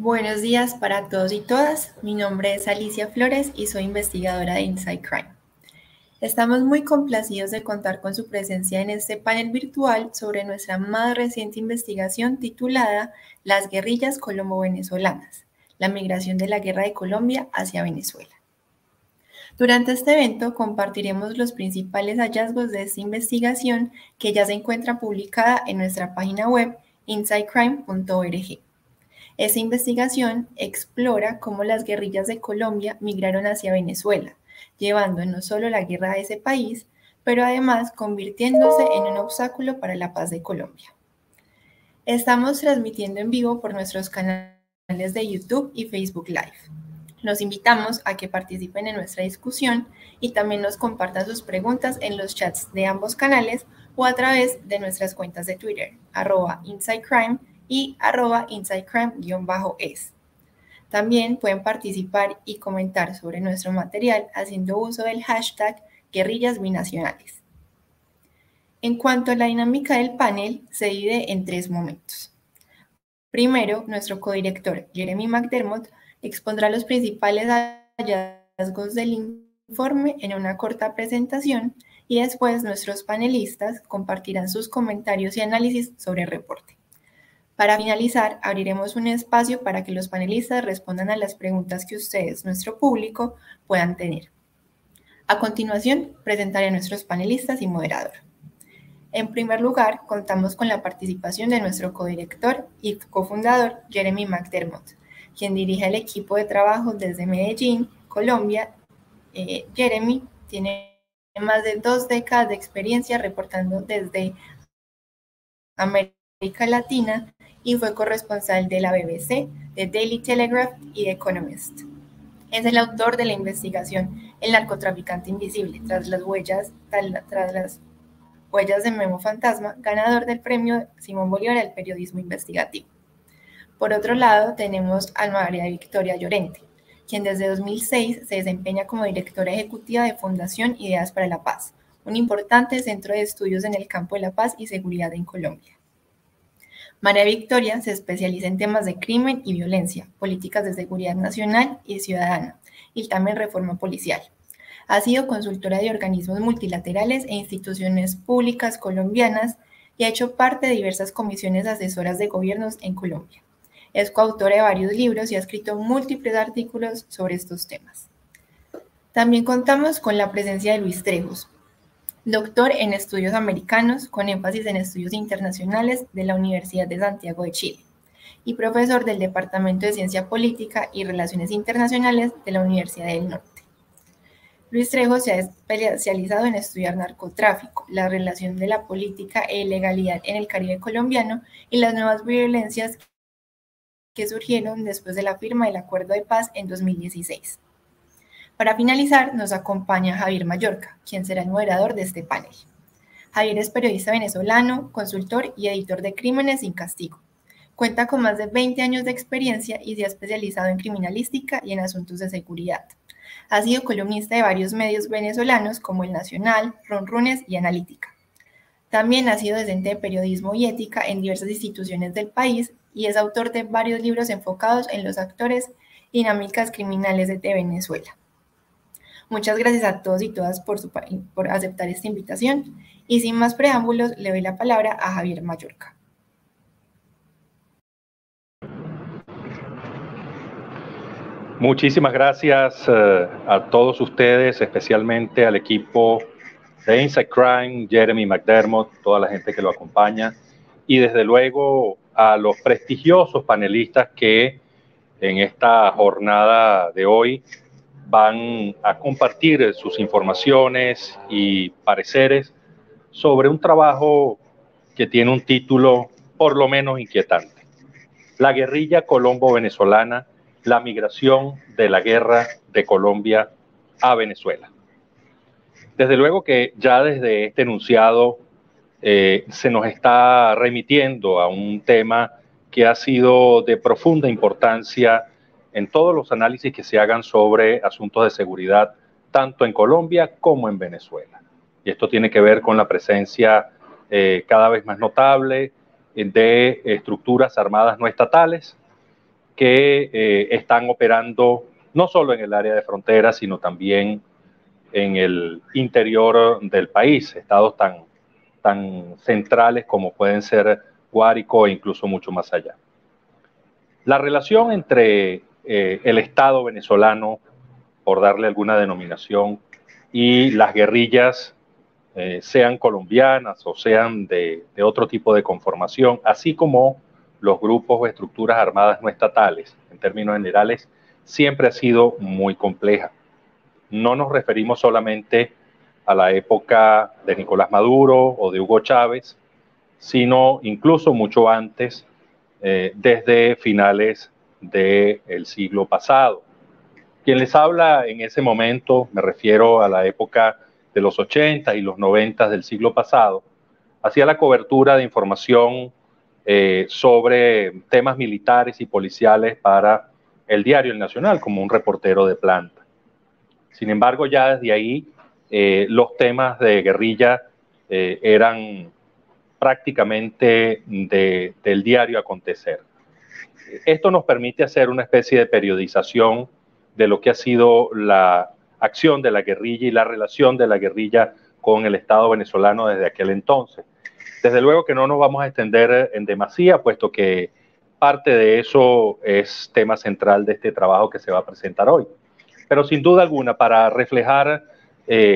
Buenos días para todos y todas. Mi nombre es Alicia Flores y soy investigadora de Inside Crime. Estamos muy complacidos de contar con su presencia en este panel virtual sobre nuestra más reciente investigación titulada Las guerrillas colombo-venezolanas, la migración de la guerra de Colombia hacia Venezuela. Durante este evento compartiremos los principales hallazgos de esta investigación que ya se encuentra publicada en nuestra página web insidecrime.org. Esta investigación explora cómo las guerrillas de Colombia migraron hacia Venezuela, llevando no solo la guerra a ese país, pero además convirtiéndose en un obstáculo para la paz de Colombia. Estamos transmitiendo en vivo por nuestros canales de YouTube y Facebook Live. Los invitamos a que participen en nuestra discusión y también nos compartan sus preguntas en los chats de ambos canales o a través de nuestras cuentas de Twitter, @InsideCrime y @InsideCrime_es. También pueden participar y comentar sobre nuestro material haciendo uso del hashtag guerrillas binacionales. En cuanto a la dinámica del panel, se divide en 3 momentos. Primero, nuestro codirector Jeremy McDermott expondrá los principales hallazgos del informe en una corta presentación y después nuestros panelistas compartirán sus comentarios y análisis sobre el reporte. Para finalizar, abriremos un espacio para que los panelistas respondan a las preguntas que ustedes, nuestro público, puedan tener. A continuación, presentaré a nuestros panelistas y moderador. En primer lugar, contamos con la participación de nuestro codirector y cofundador, Jeremy McDermott, quien dirige el equipo de trabajo desde Medellín, Colombia. Jeremy tiene más de 2 décadas de experiencia reportando desde América Latina y fue corresponsal de la BBC, de Daily Telegraph y The Economist. Es el autor de la investigación El narcotraficante invisible, tras las huellas de Memo Fantasma, ganador del premio Simón Bolívar al periodismo investigativo. Por otro lado, tenemos a María Victoria Llorente, quien desde 2006 se desempeña como directora ejecutiva de Fundación Ideas para la Paz, un importante centro de estudios en el campo de la paz y seguridad en Colombia. María Victoria se especializa en temas de crimen y violencia, políticas de seguridad nacional y ciudadana, y también reforma policial. Ha sido consultora de organismos multilaterales e instituciones públicas colombianas y ha hecho parte de diversas comisiones asesoras de gobiernos en Colombia. Es coautora de varios libros y ha escrito múltiples artículos sobre estos temas. También contamos con la presencia de Luis Trejos, doctor en estudios americanos con énfasis en estudios internacionales de la Universidad de Santiago de Chile y profesor del Departamento de Ciencia Política y Relaciones Internacionales de la Universidad del Norte. Luis Trejos se ha especializado en estudiar narcotráfico, la relación de la política e ilegalidad en el Caribe colombiano y las nuevas violencias que surgieron después de la firma del Acuerdo de Paz en 2016. Para finalizar, nos acompaña Javier Mallorca, quien será el moderador de este panel. Javier es periodista venezolano, consultor y editor de Crímenes sin Castigo. Cuenta con más de 20 años de experiencia y se ha especializado en criminalística y en asuntos de seguridad. Ha sido columnista de varios medios venezolanos como El Nacional, Ronrunes y Analítica. También ha sido docente de periodismo y ética en diversas instituciones del país y es autor de varios libros enfocados en los actores y dinámicas criminales de Venezuela. Muchas gracias a todos y todas por aceptar esta invitación y sin más preámbulos le doy la palabra a Javier Mallorca. Muchísimas gracias a todos ustedes, especialmente al equipo de Inside Crime, Jeremy McDermott, toda la gente que lo acompaña y desde luego a los prestigiosos panelistas que en esta jornada de hoy van a compartir sus informaciones y pareceres sobre un trabajo que tiene un título por lo menos inquietante: La guerrilla colombo-venezolana, la migración de la guerra de Colombia a Venezuela. Desde luego que ya desde este enunciado se nos está remitiendo a un tema que ha sido de profunda importancia en todos los análisis que se hagan sobre asuntos de seguridad, tanto en Colombia como en Venezuela. Y esto tiene que ver con la presencia cada vez más notable de estructuras armadas no estatales que están operando no solo en el área de frontera, sino también en el interior del país, estados tan centrales como pueden ser Guárico e incluso mucho más allá. La relación entre el Estado venezolano, por darle alguna denominación, y las guerrillas, sean colombianas o sean de otro tipo de conformación, así como los grupos o estructuras armadas no estatales, en términos generales, siempre ha sido muy compleja. No nos referimos solamente a la época de Nicolás Maduro o de Hugo Chávez, sino incluso mucho antes, desde finales del siglo pasado. Quien les habla en ese momento, me refiero a la época de los 80 y los 90 del siglo pasado, hacía la cobertura de información sobre temas militares y policiales para el diario El Nacional, como un reportero de planta. Sin embargo, ya desde ahí los temas de guerrilla eran prácticamente del diario acontecer. Esto nos permite hacer una especie de periodización de lo que ha sido la acción de la guerrilla y la relación de la guerrilla con el Estado venezolano desde aquel entonces. Desde luego que no nos vamos a extender en demasía, puesto que parte de eso es tema central de este trabajo que se va a presentar hoy. Pero sin duda alguna, para reflejar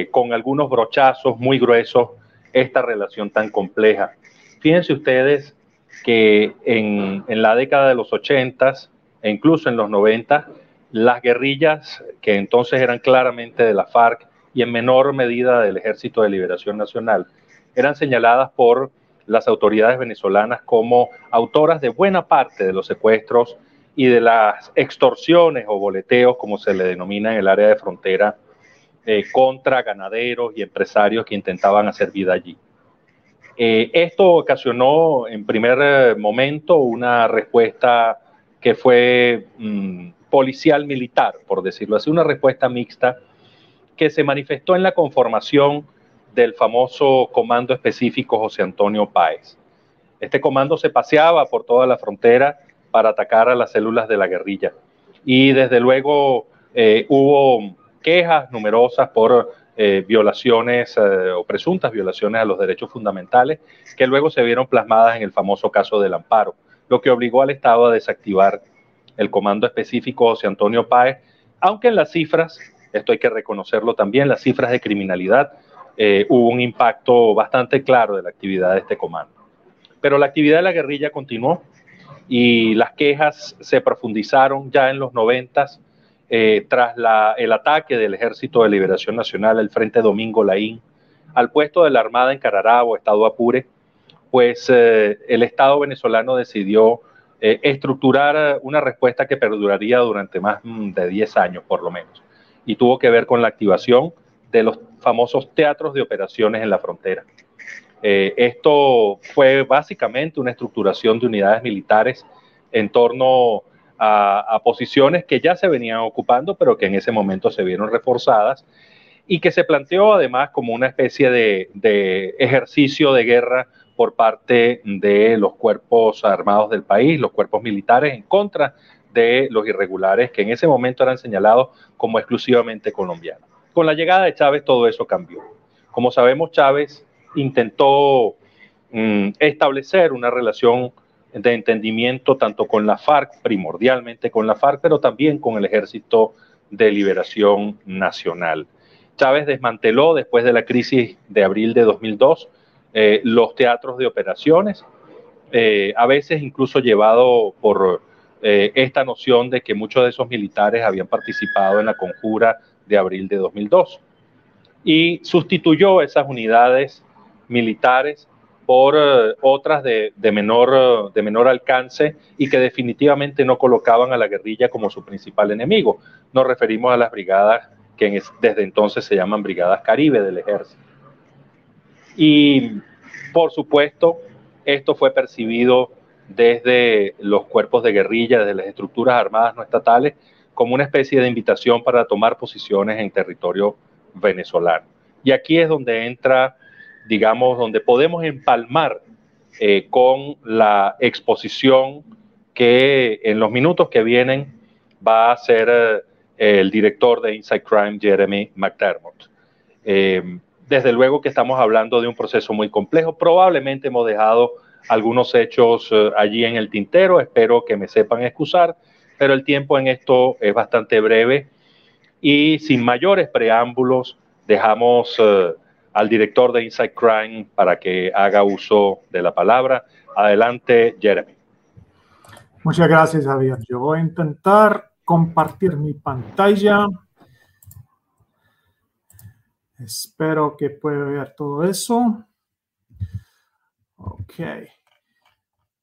con algunos brochazos muy gruesos esta relación tan compleja. Fíjense ustedes que en la década de los 80 e incluso en los 90, las guerrillas, que entonces eran claramente de la FARC y en menor medida del Ejército de Liberación Nacional, eran señaladas por las autoridades venezolanas como autoras de buena parte de los secuestros y de las extorsiones o boleteos, como se le denomina en el área de frontera, contra ganaderos y empresarios que intentaban hacer vida allí. Esto ocasionó en primer momento una respuesta que fue policial militar, por decirlo así, una respuesta mixta que se manifestó en la conformación del famoso Comando Específico José Antonio Páez. Este comando se paseaba por toda la frontera para atacar a las células de la guerrilla. Y desde luego hubo quejas numerosas por violaciones o presuntas violaciones a los derechos fundamentales que luego se vieron plasmadas en el famoso caso del Amparo, lo que obligó al Estado a desactivar el Comando Específico José Antonio Páez, aunque en las cifras, esto hay que reconocerlo también, las cifras de criminalidad, hubo un impacto bastante claro de la actividad de este comando. Pero la actividad de la guerrilla continuó y las quejas se profundizaron ya en los 90 tras el ataque del Ejército de Liberación Nacional, el Frente Domingo Laín, al puesto de la Armada en Cararabo, Estado Apure, pues el Estado venezolano decidió estructurar una respuesta que perduraría durante más de 10 años, por lo menos, y tuvo que ver con la activación de los famosos teatros de operaciones en la frontera. Esto fue básicamente una estructuración de unidades militares en torno a posiciones que ya se venían ocupando, pero que en ese momento se vieron reforzadas y que se planteó además como una especie de ejercicio de guerra por parte de los cuerpos armados del país, los cuerpos militares, en contra de los irregulares que en ese momento eran señalados como exclusivamente colombianos. Con la llegada de Chávez todo eso cambió. Como sabemos, Chávez intentó establecer una relación de entendimiento tanto con la FARC, primordialmente con la FARC, pero también con el Ejército de Liberación Nacional. Chávez desmanteló después de la crisis de abril de 2002 los teatros de operaciones, a veces incluso llevado por esta noción de que muchos de esos militares habían participado en la conjura de abril de 2002 y sustituyó esas unidades militares por otras de menor alcance y que definitivamente no colocaban a la guerrilla como su principal enemigo. Nos referimos a las brigadas que desde entonces se llaman Brigadas Caribe del Ejército. Y, por supuesto, esto fue percibido desde los cuerpos de guerrilla, desde las estructuras armadas no estatales, como una especie de invitación para tomar posiciones en territorio venezolano. Y aquí es donde entra, digamos, donde podemos empalmar con la exposición que en los minutos que vienen va a ser el director de Inside Crime, Jeremy McDermott. Desde luego que estamos hablando de un proceso muy complejo. Probablemente hemos dejado algunos hechos allí en el tintero. Espero que me sepan excusar, pero el tiempo en esto es bastante breve. Y sin mayores preámbulos, dejamos al director de Inside Crime para que haga uso de la palabra. Adelante, Jeremy. Muchas gracias, Javier. Yo voy a intentar compartir mi pantalla. Espero que pueda ver todo eso. Ok.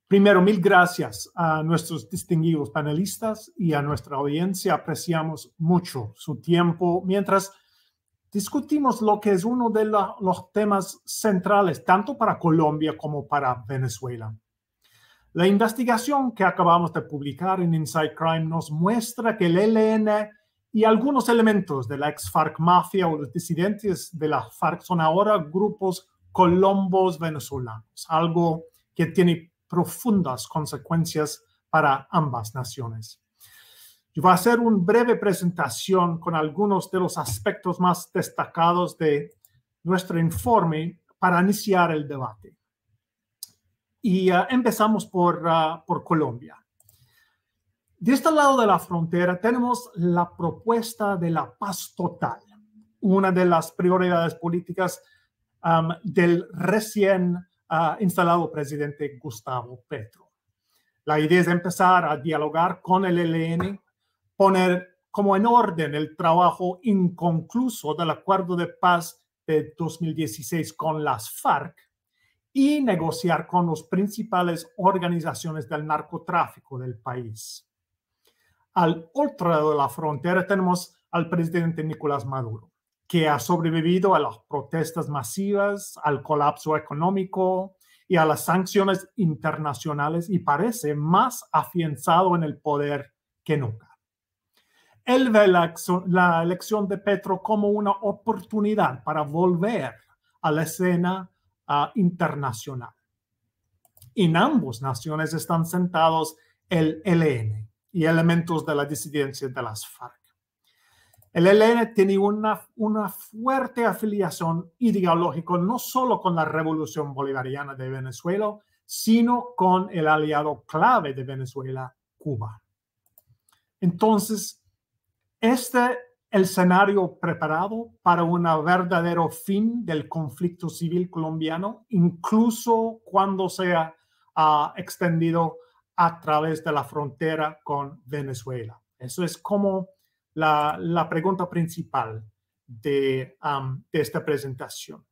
Primero, mil gracias a nuestros distinguidos panelistas y a nuestra audiencia. Apreciamos mucho su tiempo mientras discutimos lo que es uno de los temas centrales, tanto para Colombia como para Venezuela. La investigación que acabamos de publicar en Inside Crime nos muestra que el ELN y algunos elementos de la ex-FARC mafia o los disidentes de la FARC son ahora grupos colombos venezolanos, algo que tiene profundas consecuencias para ambas naciones. Yo voy a hacer una breve presentación con algunos de los aspectos más destacados de nuestro informe para iniciar el debate. Y empezamos por Colombia. De este lado de la frontera tenemos la propuesta de la paz total, una de las prioridades políticas del recién instalado presidente Gustavo Petro. La idea es empezar a dialogar con el ELN, poner como en orden el trabajo inconcluso del acuerdo de paz de 2016 con las FARC y negociar con las principales organizaciones del narcotráfico del país. Al otro lado de la frontera tenemos al presidente Nicolás Maduro, que ha sobrevivido a las protestas masivas, al colapso económico y a las sanciones internacionales y parece más afianzado en el poder que nunca. Él ve la elección de Petro como una oportunidad para volver a la escena internacional. En ambas naciones están sentados el ELN y elementos de la disidencia de las FARC. El ELN tiene una fuerte afiliación ideológica no solo con la Revolución Bolivariana de Venezuela, sino con el aliado clave de Venezuela, Cuba. Entonces, el escenario preparado para un verdadero fin del conflicto civil colombiano, incluso cuando sea extendido a través de la frontera con Venezuela. Eso es como la pregunta principal de esta presentación.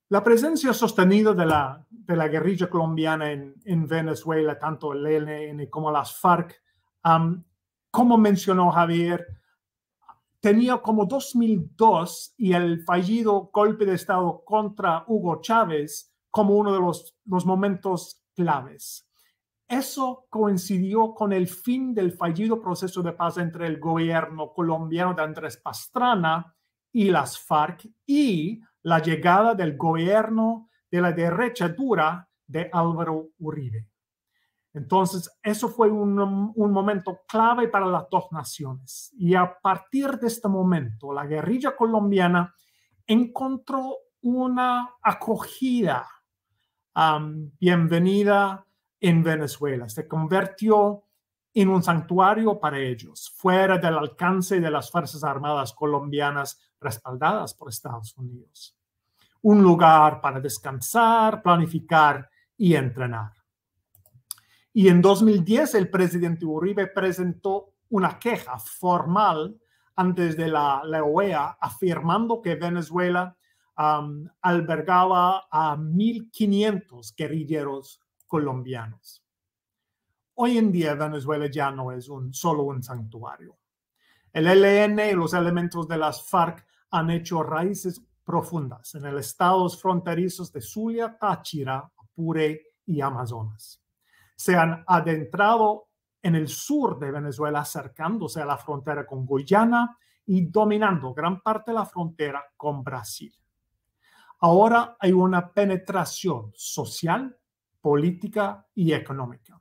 La presencia sostenida de la guerrilla colombiana en Venezuela, tanto el ELN como las FARC, como mencionó Javier, tenía como 2002 y el fallido golpe de Estado contra Hugo Chávez como uno de los momentos claves. Eso coincidió con el fin del fallido proceso de paz entre el gobierno colombiano de Andrés Pastrana y las FARC y la llegada del gobierno de la derecha dura de Álvaro Uribe. Entonces, eso fue un momento clave para las dos naciones. Y a partir de este momento, la guerrilla colombiana encontró una acogida bienvenida en Venezuela. Se convirtió en un santuario para ellos, fuera del alcance de las Fuerzas Armadas colombianas respaldadas por Estados Unidos. Un lugar para descansar, planificar y entrenar. Y en 2010 el presidente Uribe presentó una queja formal antes de la OEA afirmando que Venezuela albergaba a 1.500 guerrilleros colombianos. Hoy en día Venezuela ya no es solo un santuario. El ELN y los elementos de las FARC han hecho raíces profundas en los estados fronterizos de Zulia, Táchira, Apure y Amazonas. Se han adentrado en el sur de Venezuela, acercándose a la frontera con Guyana y dominando gran parte de la frontera con Brasil. Ahora hay una penetración social, política y económica.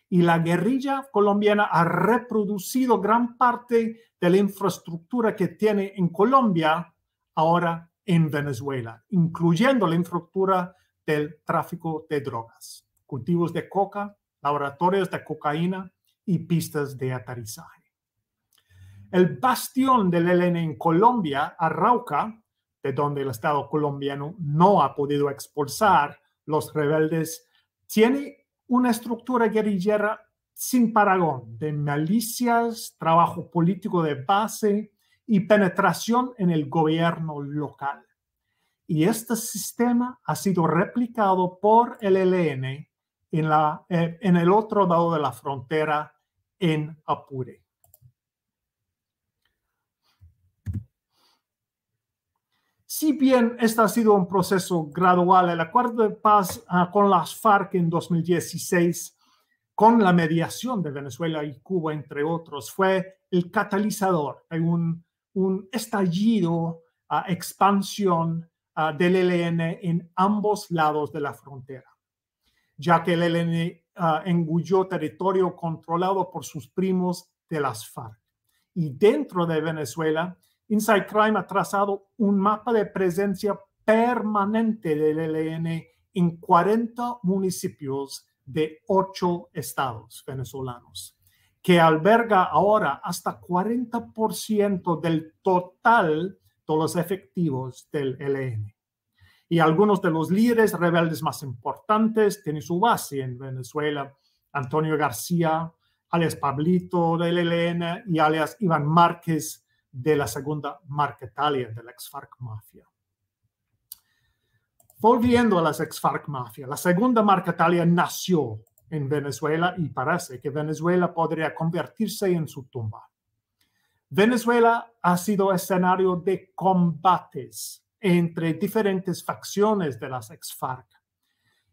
Y la guerrilla colombiana ha reproducido gran parte de la infraestructura que tiene en Colombia ahora en Venezuela, incluyendo la infraestructura del tráfico de drogas, cultivos de coca, laboratorios de cocaína y pistas de aterrizaje. El bastión del ELN en Colombia, Arauca, de donde el Estado colombiano no ha podido expulsar los rebeldes, tiene una estructura guerrillera sin parangón de milicias, trabajo político de base y penetración en el gobierno local. Y este sistema ha sido replicado por el ELN en el otro lado de la frontera, en Apure. Si bien este ha sido un proceso gradual, el acuerdo de paz con las FARC en 2016, con la mediación de Venezuela y Cuba, entre otros, fue el catalizador de un estallido, expansión del ELN en ambos lados de la frontera, ya que el ELN engulló territorio controlado por sus primos de las FARC. Y dentro de Venezuela, Inside Crime ha trazado un mapa de presencia permanente del ELN en 40 municipios de 8 estados venezolanos, que alberga ahora hasta 40% del total de los efectivos del ELN. Y algunos de los líderes rebeldes más importantes tienen su base en Venezuela: Antonio García, alias Pablito del ELN, y alias Iván Márquez de la segunda Marquetalia, de la ex-FARC Mafia. Volviendo a las ex-FARC Mafia, la segunda Marquetalia nació en Venezuela y parece que Venezuela podría convertirse en su tumba. Venezuela ha sido escenario de combates entre diferentes facciones de las ex-FARC.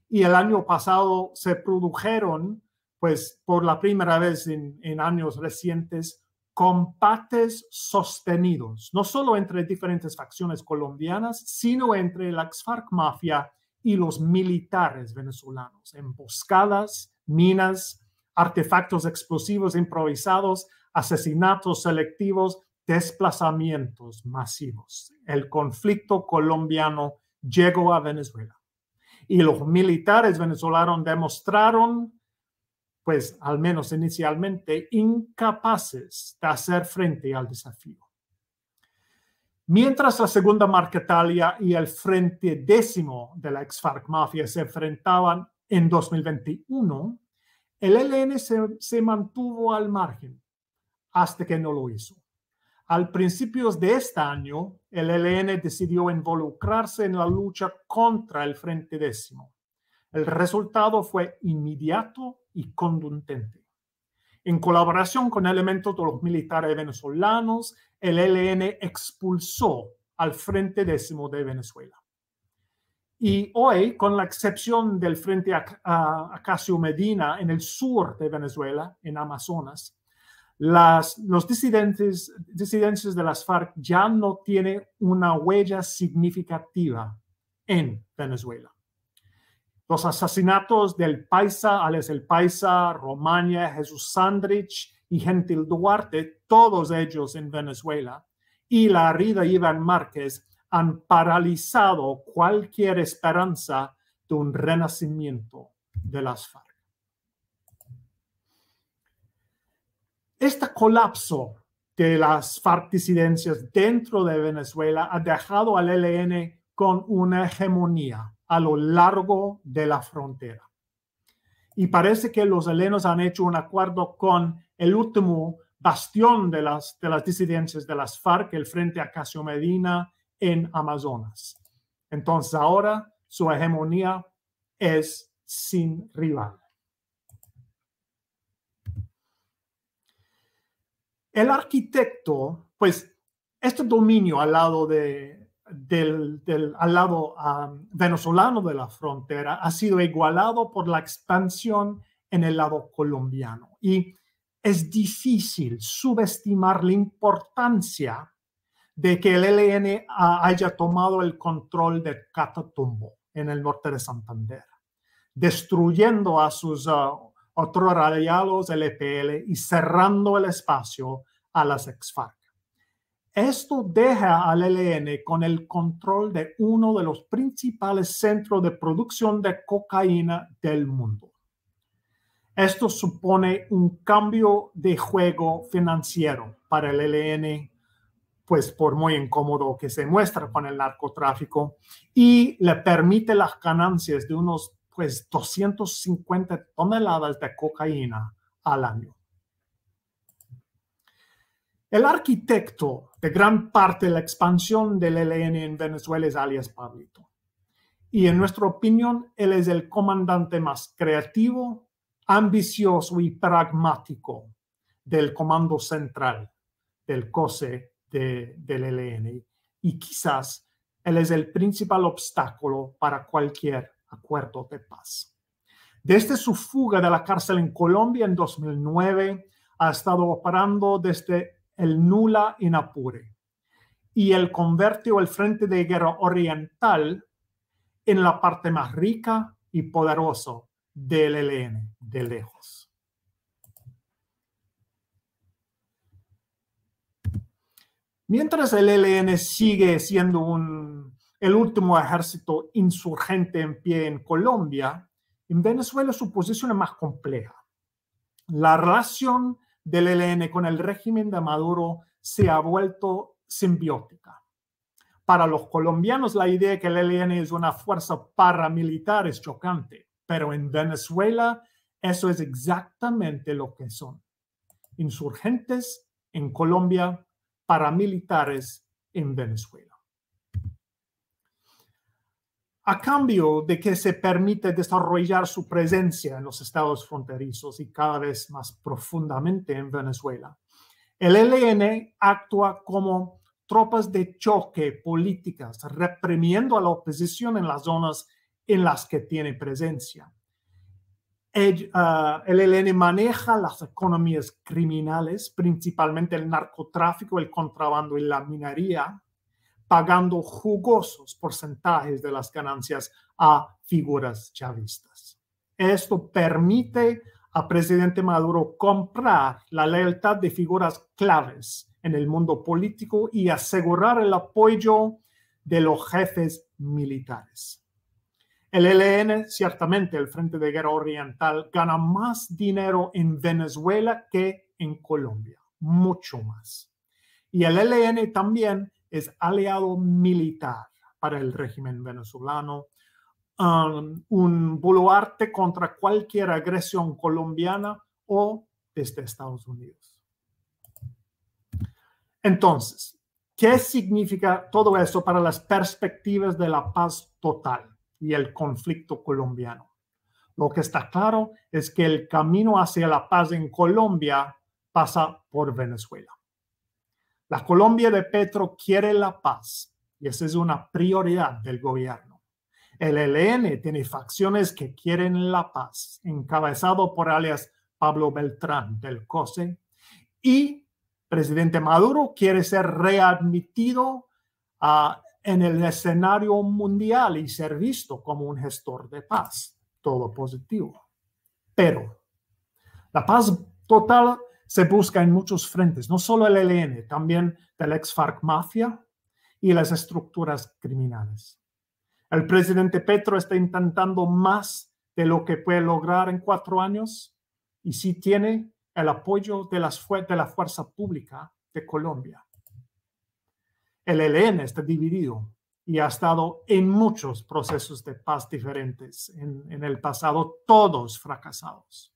Y el año pasado se produjeron, pues por la primera vez en años recientes, combates sostenidos, no solo entre diferentes facciones colombianas, sino entre la ex-FARC Mafia y los militares venezolanos. Emboscadas, minas, artefactos explosivos improvisados, asesinatos selectivos, desplazamientos masivos. El conflicto colombiano llegó a Venezuela y los militares venezolanos demostraron, pues al menos inicialmente, incapaces de hacer frente al desafío. Mientras la segunda Marquetalia y el Frente Décimo de la ex-FARC Mafia se enfrentaban en 2021, el ELN se mantuvo al margen hasta que no lo hizo. Al principios de este año, el ELN decidió involucrarse en la lucha contra el Frente Décimo. El resultado fue inmediato y contundente. En colaboración con elementos de los militares venezolanos, el ELN expulsó al Frente Décimo de Venezuela. Y hoy, con la excepción del Frente Acacio Medina en el sur de Venezuela, en Amazonas, los disidentes de las FARC ya no tienen una huella significativa en Venezuela. Los asesinatos del Paisa, alias el Paisa, Romaña, Jesús Sandrich y Gentil Duarte, todos ellos en Venezuela, y la herida Iván Márquez han paralizado cualquier esperanza de un renacimiento de las FARC. Este colapso de las FARC disidencias dentro de Venezuela ha dejado al ELN con una hegemonía a lo largo de la frontera. Y parece que los helenos han hecho un acuerdo con el último bastión de las disidencias de las FARC, el Frente Acacio Medina en Amazonas. Entonces ahora su hegemonía es sin rival. El arquitecto, pues este dominio al lado venezolano de la frontera ha sido igualado por la expansión en el lado colombiano. Y es difícil subestimar la importancia de que el ELN haya tomado el control de Catatumbo en el norte de Santander. destruyendo a sus otros aliados, el EPL, y cerrando el espacio a las ex-FARC. Esto deja al ELN con el control de uno de los principales centros de producción de cocaína del mundo. Esto supone un cambio de juego financiero para el ELN, pues por muy incómodo que se muestra con el narcotráfico, y le permite las ganancias de unos 250 toneladas de cocaína al año. El arquitecto de gran parte de la expansión del ELN en Venezuela es alias Pablito. Y en nuestra opinión, él es el comandante más creativo, ambicioso y pragmático del Comando Central del COSE del ELN. Y quizás él es el principal obstáculo para cualquier acuerdo de paz. Desde su fuga de la cárcel en Colombia en 2009, ha estado operando desde el Nula en Apure, y él convirtió el Frente de Guerra Oriental en la parte más rica y poderosa del ELN, de lejos. Mientras el ELN sigue siendo el último ejército insurgente en pie en Colombia, en Venezuela su posición es más compleja. La relación del ELN con el régimen de Maduro se ha vuelto simbiótica. Para los colombianos, la idea de que el ELN es una fuerza paramilitar es chocante, pero en Venezuela eso es exactamente lo que son. Insurgentes en Colombia, paramilitares en Venezuela. A cambio de que se permite desarrollar su presencia en los estados fronterizos y cada vez más profundamente en Venezuela, el ELN actúa como tropas de choque políticas, reprimiendo a la oposición en las zonas en las que tiene presencia. El ELN maneja las economías criminales, principalmente el narcotráfico, el contrabando y la minería, pagando jugosos porcentajes de las ganancias a figuras chavistas. Esto permite al presidente Maduro comprar la lealtad de figuras claves en el mundo político y asegurar el apoyo de los jefes militares. El ELN, ciertamente el Frente de Guerra Oriental, gana más dinero en Venezuela que en Colombia, mucho más. Y el ELN también es aliado militar para el régimen venezolano, un baluarte contra cualquier agresión colombiana o desde Estados Unidos. Entonces, ¿qué significa todo eso para las perspectivas de la paz total y el conflicto colombiano? Lo que está claro es que el camino hacia la paz en Colombia pasa por Venezuela. La Colombia de Petro quiere la paz y esa es una prioridad del gobierno. El ELN tiene facciones que quieren la paz, encabezado por alias Pablo Beltrán del COSE, y presidente Maduro quiere ser readmitido en el escenario mundial y ser visto como un gestor de paz. Todo positivo. Pero la paz total se busca en muchos frentes, no solo el ELN, también del ex-FARC Mafia y las estructuras criminales. El presidente Petro está intentando más de lo que puede lograr en 4 años y sí tiene el apoyo de la fuerza pública de Colombia. El ELN está dividido y ha estado en muchos procesos de paz diferentes en el pasado, todos fracasados.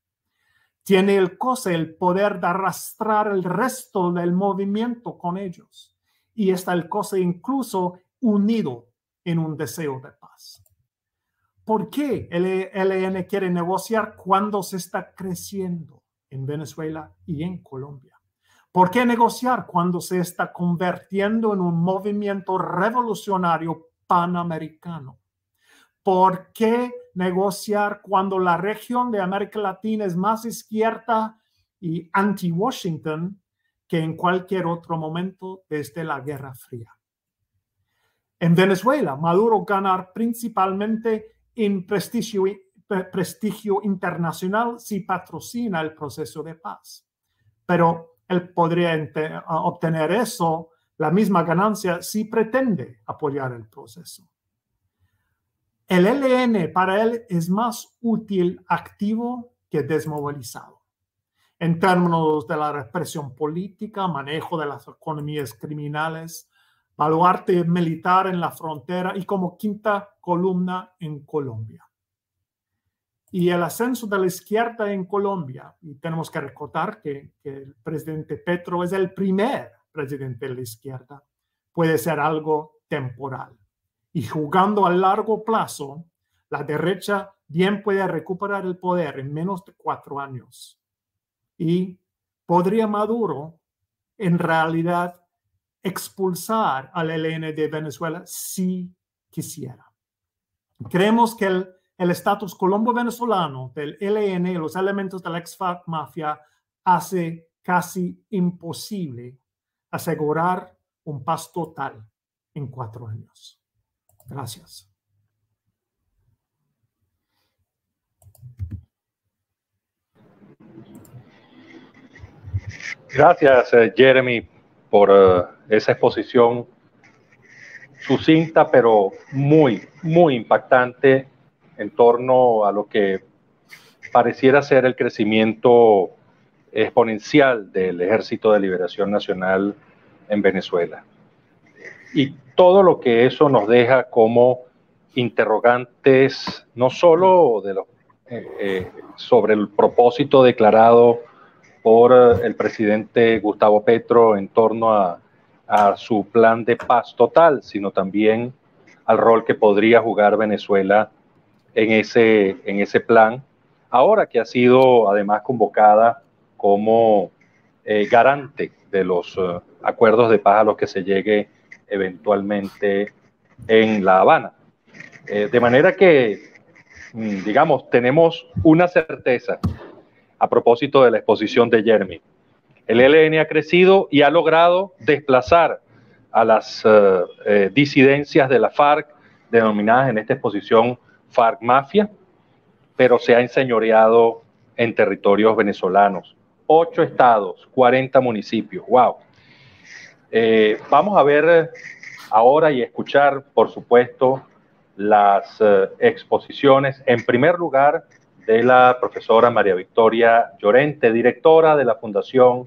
Tiene el COSE el poder de arrastrar el resto del movimiento con ellos. Y está el COSE incluso unido en un deseo de paz. ¿Por qué el ELN quiere negociar cuando se está creciendo en Venezuela y en Colombia? ¿Por qué negociar cuando se está convirtiendo en un movimiento revolucionario panamericano? ¿Por qué negociar cuando la región de América Latina es más izquierda y anti-Washington que en cualquier otro momento desde la Guerra Fría? En Venezuela, Maduro gana principalmente en prestigio prestigio internacional si patrocina el proceso de paz. Pero él podría obtener eso, la misma ganancia, si pretende apoyar el proceso. El ELN para él es más útil activo que desmovilizado. En términos de la represión política, manejo de las economías criminales, baluarte militar en la frontera y como quinta columna en Colombia. Y el ascenso de la izquierda en Colombia, y tenemos que recordar que el presidente Petro es el primer presidente de la izquierda, puede ser algo temporal. Y jugando a largo plazo, la derecha bien puede recuperar el poder en menos de 4 años. Y podría Maduro, en realidad, expulsar al ELN de Venezuela si quisiera. Creemos que el estatus colombo-venezolano del ELN y los elementos de la ex-FARC mafia hace casi imposible asegurar un paz total en 4 años. Gracias. Gracias, Jeremy, por esa exposición sucinta, pero muy impactante en torno a lo que pareciera ser el crecimiento exponencial del Ejército de Liberación Nacional en Venezuela. Y todo lo que eso nos deja como interrogantes, no solo sobre el propósito declarado por el presidente Gustavo Petro en torno a su plan de paz total, sino también al rol que podría jugar Venezuela en ese plan, ahora que ha sido además convocada como garante de los acuerdos de paz a los que se llegue eventualmente en La Habana. De manera que, digamos, tenemos una certeza a propósito de la exposición de Jeremy. El ELN ha crecido y ha logrado desplazar a las disidencias de la FARC, denominadas en esta exposición FARC Mafia, pero se ha enseñoreado en territorios venezolanos. 8 estados, 40 municipios. ¡Wow! Vamos a ver ahora y escuchar, por supuesto, las exposiciones. En primer lugar, de la profesora María Victoria Llorente, directora de la Fundación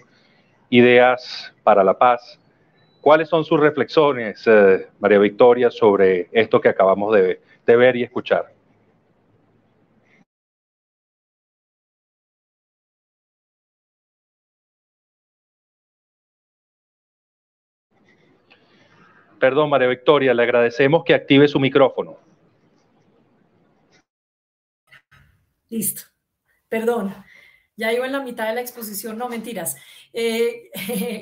Ideas para la Paz. ¿Cuáles son sus reflexiones, María Victoria, sobre esto que acabamos de ver y escuchar? Perdón, María Victoria, le agradecemos que active su micrófono. Listo. Perdón, ya iba en la mitad de la exposición, no, mentiras.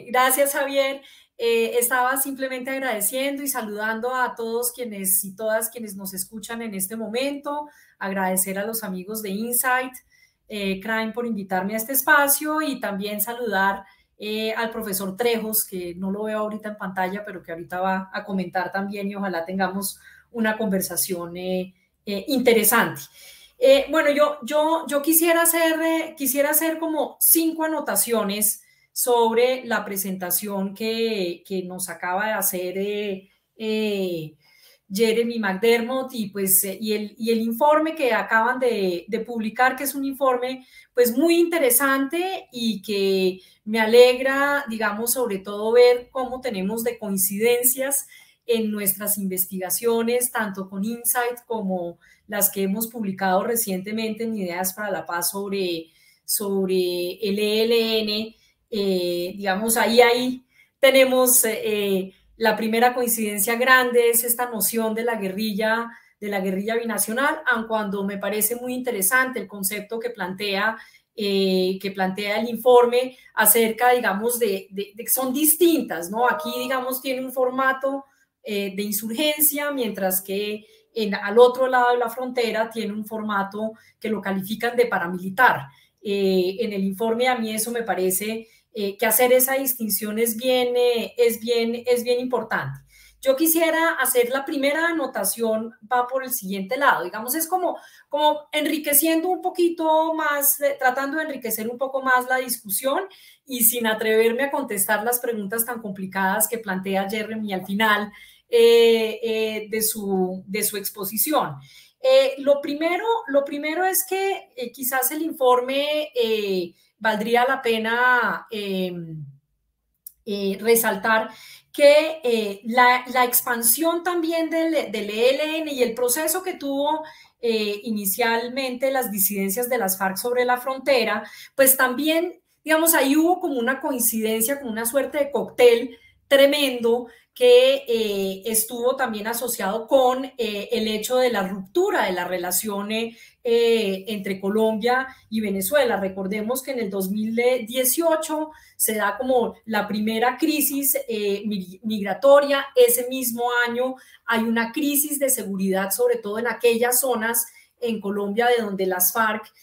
Gracias, Javier. Estaba simplemente agradeciendo y saludando a todos quienes y todas quienes nos escuchan en este momento, agradecer a los amigos de Insight Crime por invitarme a este espacio y también saludar al profesor Trejos, que no lo veo ahorita en pantalla, pero que ahorita va a comentar también y ojalá tengamos una conversación interesante. Bueno, yo quisiera hacer como 5 anotaciones sobre la presentación que nos acaba de hacer Jeremy McDermott y el informe que acaban de publicar, que es un informe pues muy interesante y que me alegra, digamos, sobre todo ver cómo tenemos de coincidencias en nuestras investigaciones, tanto con Insight como las que hemos publicado recientemente en Ideas para la Paz sobre el ELN. Digamos, ahí tenemos la primera coincidencia grande, es esta noción de la guerrilla binacional, aun cuando me parece muy interesante el concepto que plantea el informe acerca, digamos, de que son distintas, ¿no? Aquí, digamos, tiene un formato de insurgencia, mientras que al otro lado de la frontera tiene un formato que lo califican de paramilitar. En el informe a mí eso me parece que hacer esa distinción es bien importante. yo quisiera hacer la primera anotación, va por el siguiente lado, digamos, es como enriqueciendo un poquito más, tratando de enriquecer un poco más la discusión y sin atreverme a contestar las preguntas tan complicadas que plantea Jeremy al final de su exposición. Lo primero es que quizás el informe valdría la pena resaltar que la expansión también del ELN y el proceso que tuvo inicialmente las disidencias de las FARC sobre la frontera, pues también, digamos, ahí hubo como una coincidencia, como una suerte de cóctel tremendo que estuvo también asociado con el hecho de la ruptura de las relaciones entre Colombia y Venezuela. Recordemos que en el 2018 se da como la primera crisis migratoria. Ese mismo año hay una crisis de seguridad, sobre todo en aquellas zonas en Colombia de donde las FARC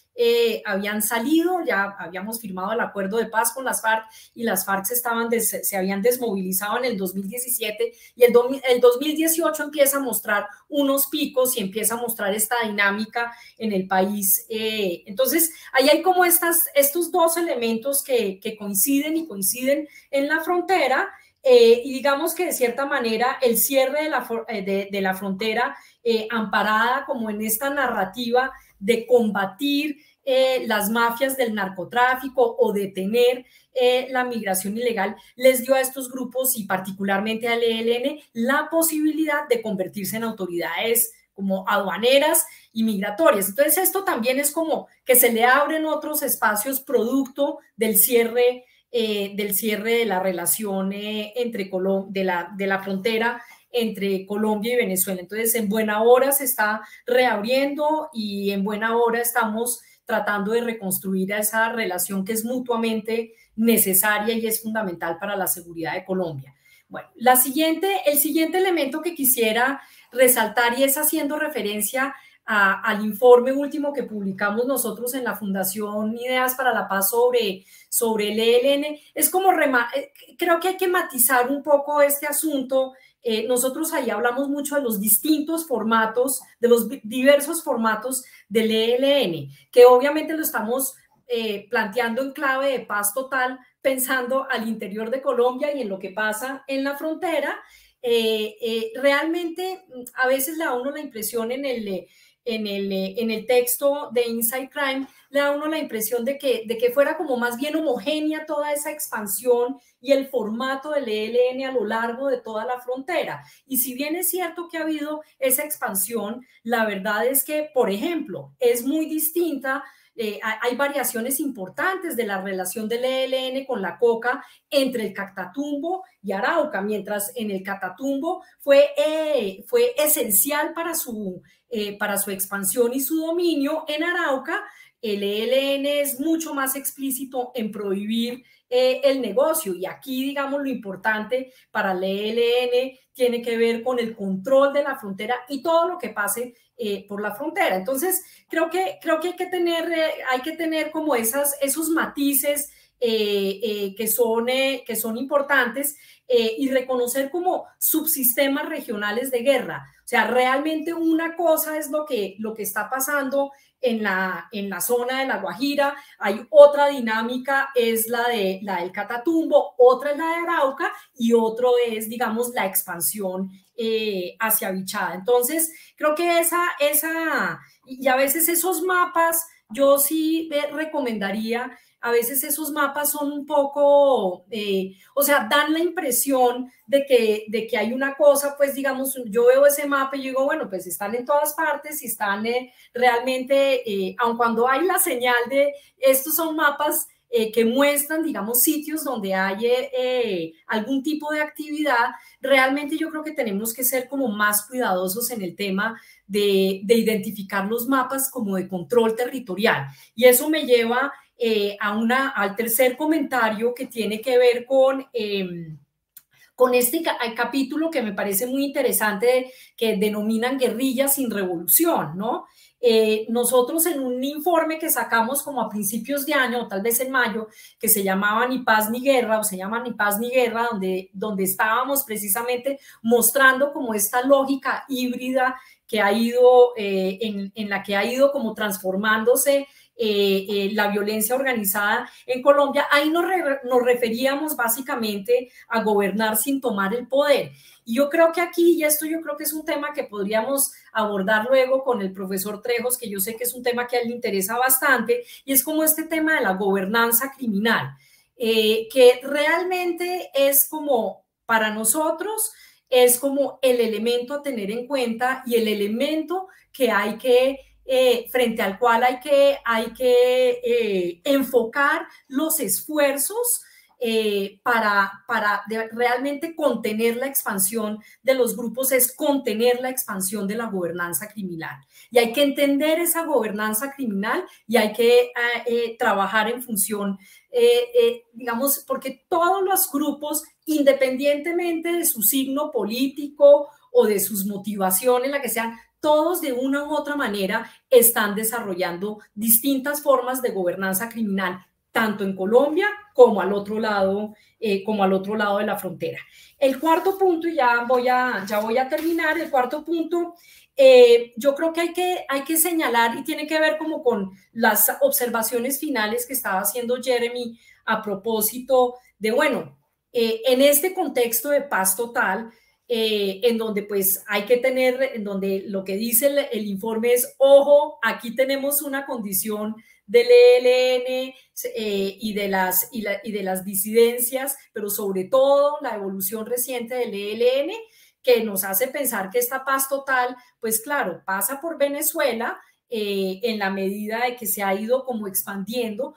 habían salido, ya habíamos firmado el acuerdo de paz con las FARC y las FARC se habían desmovilizado en el 2017 y el 2018 empieza a mostrar unos picos y empieza a mostrar esta dinámica en el país. Entonces, ahí hay como estos dos elementos que coinciden en la frontera. Y digamos que de cierta manera el cierre de la frontera amparada como en esta narrativa de combatir las mafias del narcotráfico o detener la migración ilegal, les dio a estos grupos y particularmente al ELN la posibilidad de convertirse en autoridades como aduaneras y migratorias. Entonces esto también es como que se le abren otros espacios producto del cierre de la relación de la frontera entre Colombia y Venezuela. Entonces, en buena hora se está reabriendo y en buena hora estamos tratando de reconstruir esa relación que es mutuamente necesaria y es fundamental para la seguridad de Colombia. Bueno, el siguiente elemento que quisiera resaltar y es haciendo referencia al informe último que publicamos nosotros en la Fundación Ideas para la Paz sobre el ELN, es como, creo que hay que matizar un poco este asunto. Nosotros ahí hablamos mucho de los distintos formatos, de los diversos formatos del ELN, que obviamente lo estamos planteando en clave de paz total, pensando al interior de Colombia y en lo que pasa en la frontera. Realmente a veces le da a uno la impresión en el texto de Inside Crime, le da a uno la impresión de que fuera como más bien homogénea toda esa expansión y el formato del ELN a lo largo de toda la frontera. Y si bien es cierto que ha habido esa expansión, la verdad es que, por ejemplo, es muy distinta. Hay variaciones importantes de la relación del ELN con la coca entre el Catatumbo y Arauca, mientras en el Catatumbo fue esencial para su expansión y su dominio. En Arauca, el ELN es mucho más explícito en prohibir el negocio, y aquí, digamos, lo importante para el ELN tiene que ver con el control de la frontera y todo lo que pase por la frontera. Entonces, creo que hay que tener como esos matices que son importantes y reconocer como subsistemas regionales de guerra. O sea, realmente una cosa es lo que está pasando en la zona de La Guajira, hay otra dinámica, es la del Catatumbo, otra es la de Arauca y otro es, digamos, la expansión hacia Vichada. Entonces, creo que y a veces esos mapas, yo sí recomendaría, a veces esos mapas son un poco, o sea, dan la impresión de que hay una cosa, pues digamos, yo veo ese mapa y yo digo, bueno, pues están en todas partes y están realmente, aun cuando hay la señal de estos son mapas que muestran, digamos, sitios donde hay algún tipo de actividad, realmente yo creo que tenemos que ser como más cuidadosos en el tema de identificar los mapas como de control territorial. Y eso me lleva al tercer comentario que tiene que ver con este capítulo que me parece muy interesante, que denominan guerrillas sin revolución, ¿no? nosotros en un informe que sacamos como a principios de año, o tal vez en mayo, que se llamaba Ni Paz ni Guerra, o se llama Ni Paz ni Guerra, donde estábamos precisamente mostrando como esta lógica híbrida que ha ido, en la que ha ido como transformándose la violencia organizada en Colombia. Ahí nos referíamos básicamente a gobernar sin tomar el poder. Y yo creo que aquí, y esto yo creo que es un tema que podríamos abordar luego con el profesor Trejos, que yo sé que es un tema que a él le interesa bastante, y es como este tema de la gobernanza criminal, que realmente es como, para nosotros, es como el elemento a tener en cuenta y el elemento que hay que frente al cual hay que enfocar los esfuerzos para realmente contener la expansión de los grupos, es contener la expansión de la gobernanza criminal. Y hay que entender esa gobernanza criminal y hay que trabajar en función, digamos, porque todos los grupos, independientemente de su signo político o de sus motivaciones, la que sean, todos de una u otra manera están desarrollando distintas formas de gobernanza criminal, tanto en Colombia como al otro lado de la frontera. El cuarto punto, y ya voy a terminar, el cuarto punto, yo creo que hay que señalar, y tiene que ver como con las observaciones finales que estaba haciendo Jeremy a propósito de, bueno, en este contexto de paz total, en donde pues hay que tener, en donde lo que dice el informe es, ojo, aquí tenemos una condición del ELN y de las disidencias, pero sobre todo la evolución reciente del ELN, que nos hace pensar que esta paz total, pues claro, pasa por Venezuela en la medida de que se ha ido como expandiendo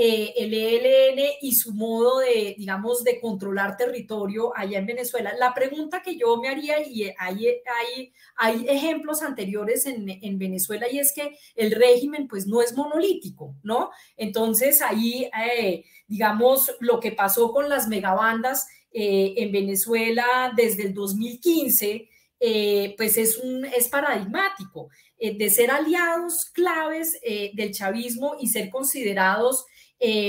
el ELN y su modo de, digamos, de controlar territorio allá en Venezuela. La pregunta que yo me haría, y hay ejemplos anteriores en Venezuela, y es que el régimen pues no es monolítico, ¿no? Entonces ahí, digamos, lo que pasó con las megabandas en Venezuela desde el 2015, pues es paradigmático, de ser aliados claves del chavismo y ser considerados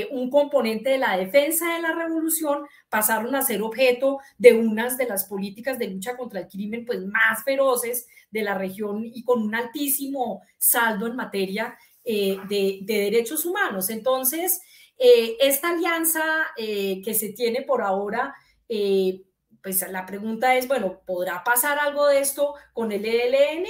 un componente de la defensa de la revolución, pasaron a ser objeto de unas de las políticas de lucha contra el crimen pues más feroces de la región y con un altísimo saldo en materia de derechos humanos. Entonces, esta alianza que se tiene por ahora, pues la pregunta es, bueno, ¿podrá pasar algo de esto con el ELN?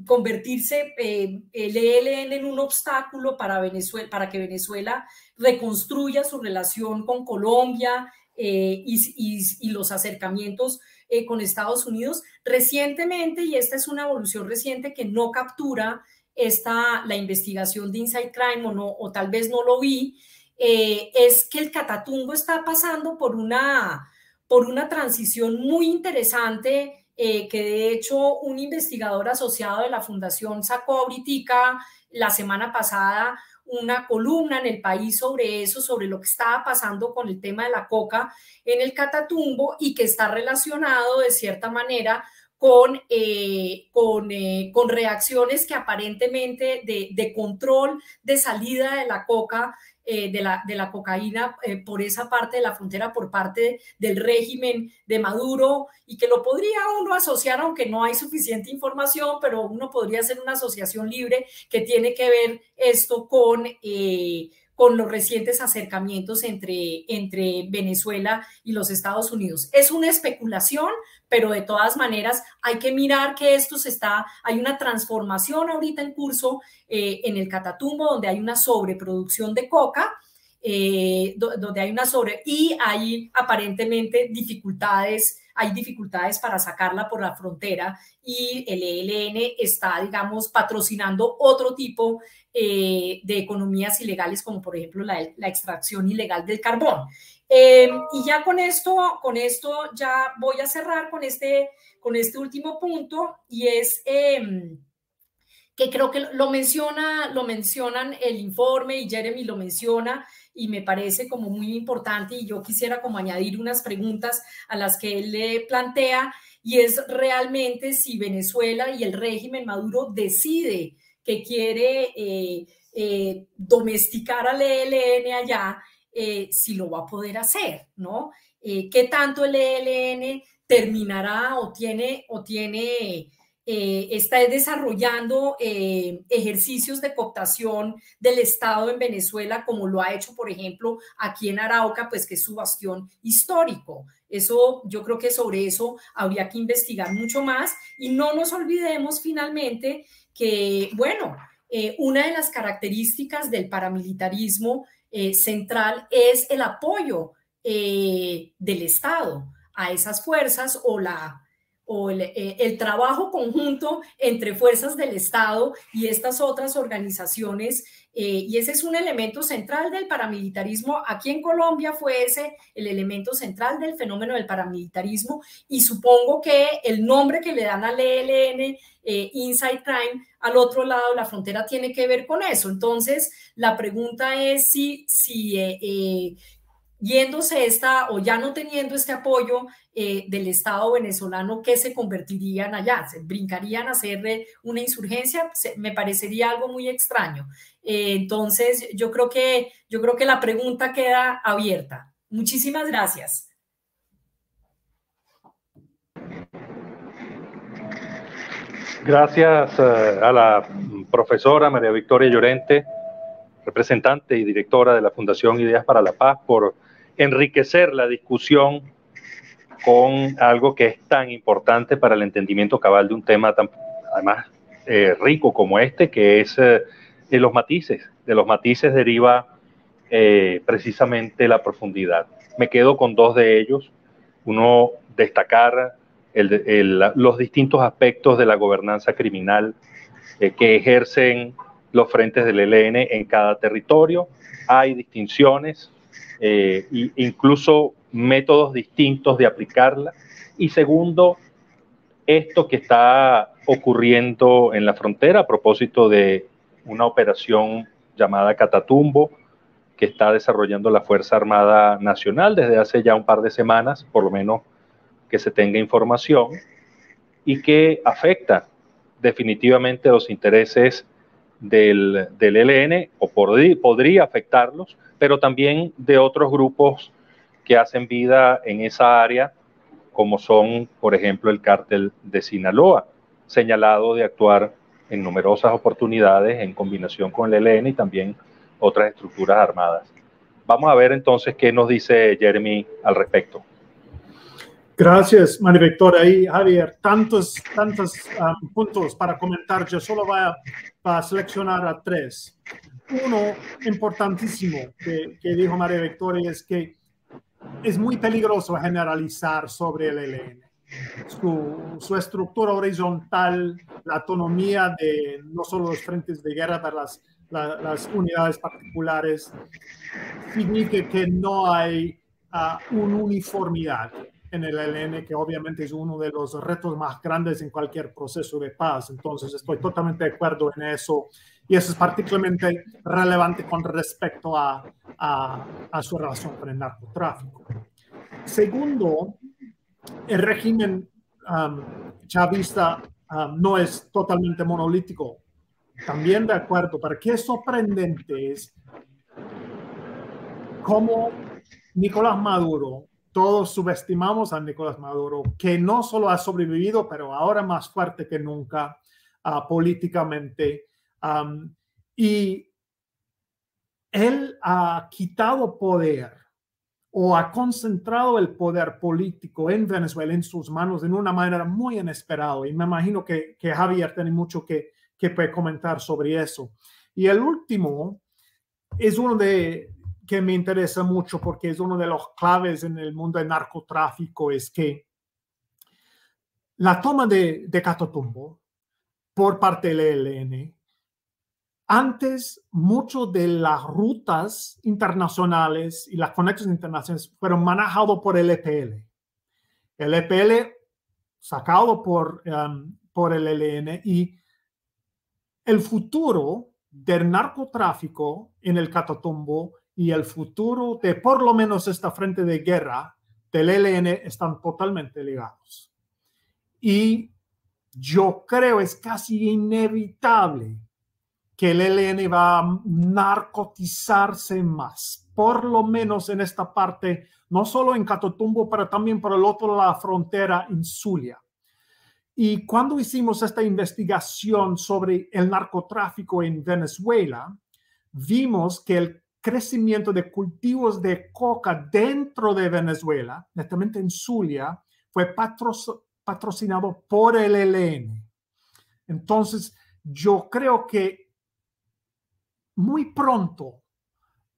Convertirse el ELN en un obstáculo para Venezuela, para que Venezuela reconstruya su relación con Colombia y los acercamientos con Estados Unidos. Recientemente, y esta es una evolución reciente que no captura la investigación de Inside Crime, o tal vez no lo vi, es que el Catatumbo está pasando por una transición muy interesante, que de hecho un investigador asociado de la Fundación sacó ahorita la semana pasada una columna en El País sobre eso, sobre lo que estaba pasando con el tema de la coca en el Catatumbo, y que está relacionado de cierta manera con reacciones que aparentemente de control de salida de la coca, de la cocaína por esa parte de la frontera por parte del régimen de Maduro, y que lo podría uno asociar, aunque no hay suficiente información, pero uno podría hacer una asociación libre que tiene que ver esto con los recientes acercamientos entre Venezuela y los Estados Unidos. Es una especulación, pero de todas maneras hay que mirar que hay una transformación ahorita en curso en el Catatumbo, donde hay una sobreproducción de coca, y hay aparentemente dificultades para sacarla por la frontera, y el ELN está, digamos, patrocinando otro tipo de economías ilegales, como por ejemplo la extracción ilegal del carbón. Y ya con esto ya voy a cerrar con este último punto, y es que creo que lo mencionan el informe, y Jeremy lo menciona, y me parece como muy importante, y yo quisiera como añadir unas preguntas a las que él le plantea, y es realmente si Venezuela y el régimen Maduro decide que quiere domesticar al ELN allá, si lo va a poder hacer, ¿no? ¿Qué tanto el ELN terminará o está desarrollando ejercicios de cooptación del Estado en Venezuela, como lo ha hecho, por ejemplo, aquí en Arauca, pues que es su bastión histórico? Eso, yo creo que sobre eso habría que investigar mucho más, y no nos olvidemos finalmente que, bueno, una de las características del paramilitarismo central es el apoyo del Estado a esas fuerzas, o el trabajo conjunto entre fuerzas del Estado y estas otras organizaciones, y ese es un elemento central del paramilitarismo. Aquí en Colombia fue ese el elemento central del fenómeno del paramilitarismo, y supongo que el nombre que le dan al ELN, Inside Crime, al otro lado de la frontera, tiene que ver con eso. Entonces, la pregunta es si yéndose o ya no teniendo este apoyo del Estado venezolano, ¿qué se convertirían allá? ¿Se brincarían a hacer una insurgencia? Me parecería algo muy extraño. Entonces, yo creo que la pregunta queda abierta. Muchísimas gracias. Gracias a la profesora María Victoria Llorente, representante y directora de la Fundación Ideas para la Paz, por enriquecer la discusión con algo que es tan importante para el entendimiento cabal de un tema tan, además, rico como este, que es de los matices. De los matices deriva precisamente la profundidad. Me quedo con dos de ellos. Uno, destacar los distintos aspectos de la gobernanza criminal que ejercen los frentes del ELN en cada territorio. Hay distinciones e incluso métodos distintos de aplicarla. Y segundo, esto que está ocurriendo en la frontera a propósito de una operación llamada Catatumbo, que está desarrollando la Fuerza Armada Nacional desde hace ya un par de semanas, por lo menos que se tenga información, y que afecta definitivamente los intereses del ELN, o podría afectarlos, pero también de otros grupos que hacen vida en esa área, como son, por ejemplo, el Cártel de Sinaloa, señalado de actuar en numerosas oportunidades en combinación con el ELN y también otras estructuras armadas. Vamos a ver entonces qué nos dice Jeremy al respecto. Gracias, María Victoria y Javier. Tantos puntos para comentar. Yo solo voy a seleccionar a tres. Uno importantísimo que dijo María Victoria es que es muy peligroso generalizar sobre el ELN. Su estructura horizontal, la autonomía de no solo los frentes de guerra, pero las unidades particulares, significa que no hay una uniformidad en el ELN, que obviamente es uno de los retos más grandes en cualquier proceso de paz. Entonces, estoy totalmente de acuerdo en eso, y eso es particularmente relevante con respecto a su relación con el narcotráfico. Segundo, el régimen chavista no es totalmente monolítico. También de acuerdo, pero qué sorprendente es cómo Nicolás Maduro, todos subestimamos a Nicolás Maduro, que no solo ha sobrevivido, pero ahora más fuerte que nunca políticamente. Y él ha quitado poder o ha concentrado el poder político en Venezuela en sus manos de una manera muy inesperada. Y me imagino que Javier tiene mucho que puede comentar sobre eso. Y el último es uno que me interesa mucho porque es uno de los claves en el mundo del narcotráfico, es que la toma de Catatumbo por parte del ELN, antes muchas de las rutas internacionales y las conexiones internacionales fueron manejadas por el EPL. El EPL sacado por el ELN, y el futuro del narcotráfico en el Catatumbo y el futuro de por lo menos esta frente de guerra del ELN están totalmente ligados. y yo creo es casi inevitable que el ELN va a narcotizarse más, por lo menos en esta parte, no solo en Catatumbo, pero también por el otro lado de la frontera en Zulia. Y cuando hicimos esta investigación sobre el narcotráfico en Venezuela, vimos que el crecimiento de cultivos de coca dentro de Venezuela, netamente en Zulia, fue patrocinado por el ELN. Entonces, yo creo que muy pronto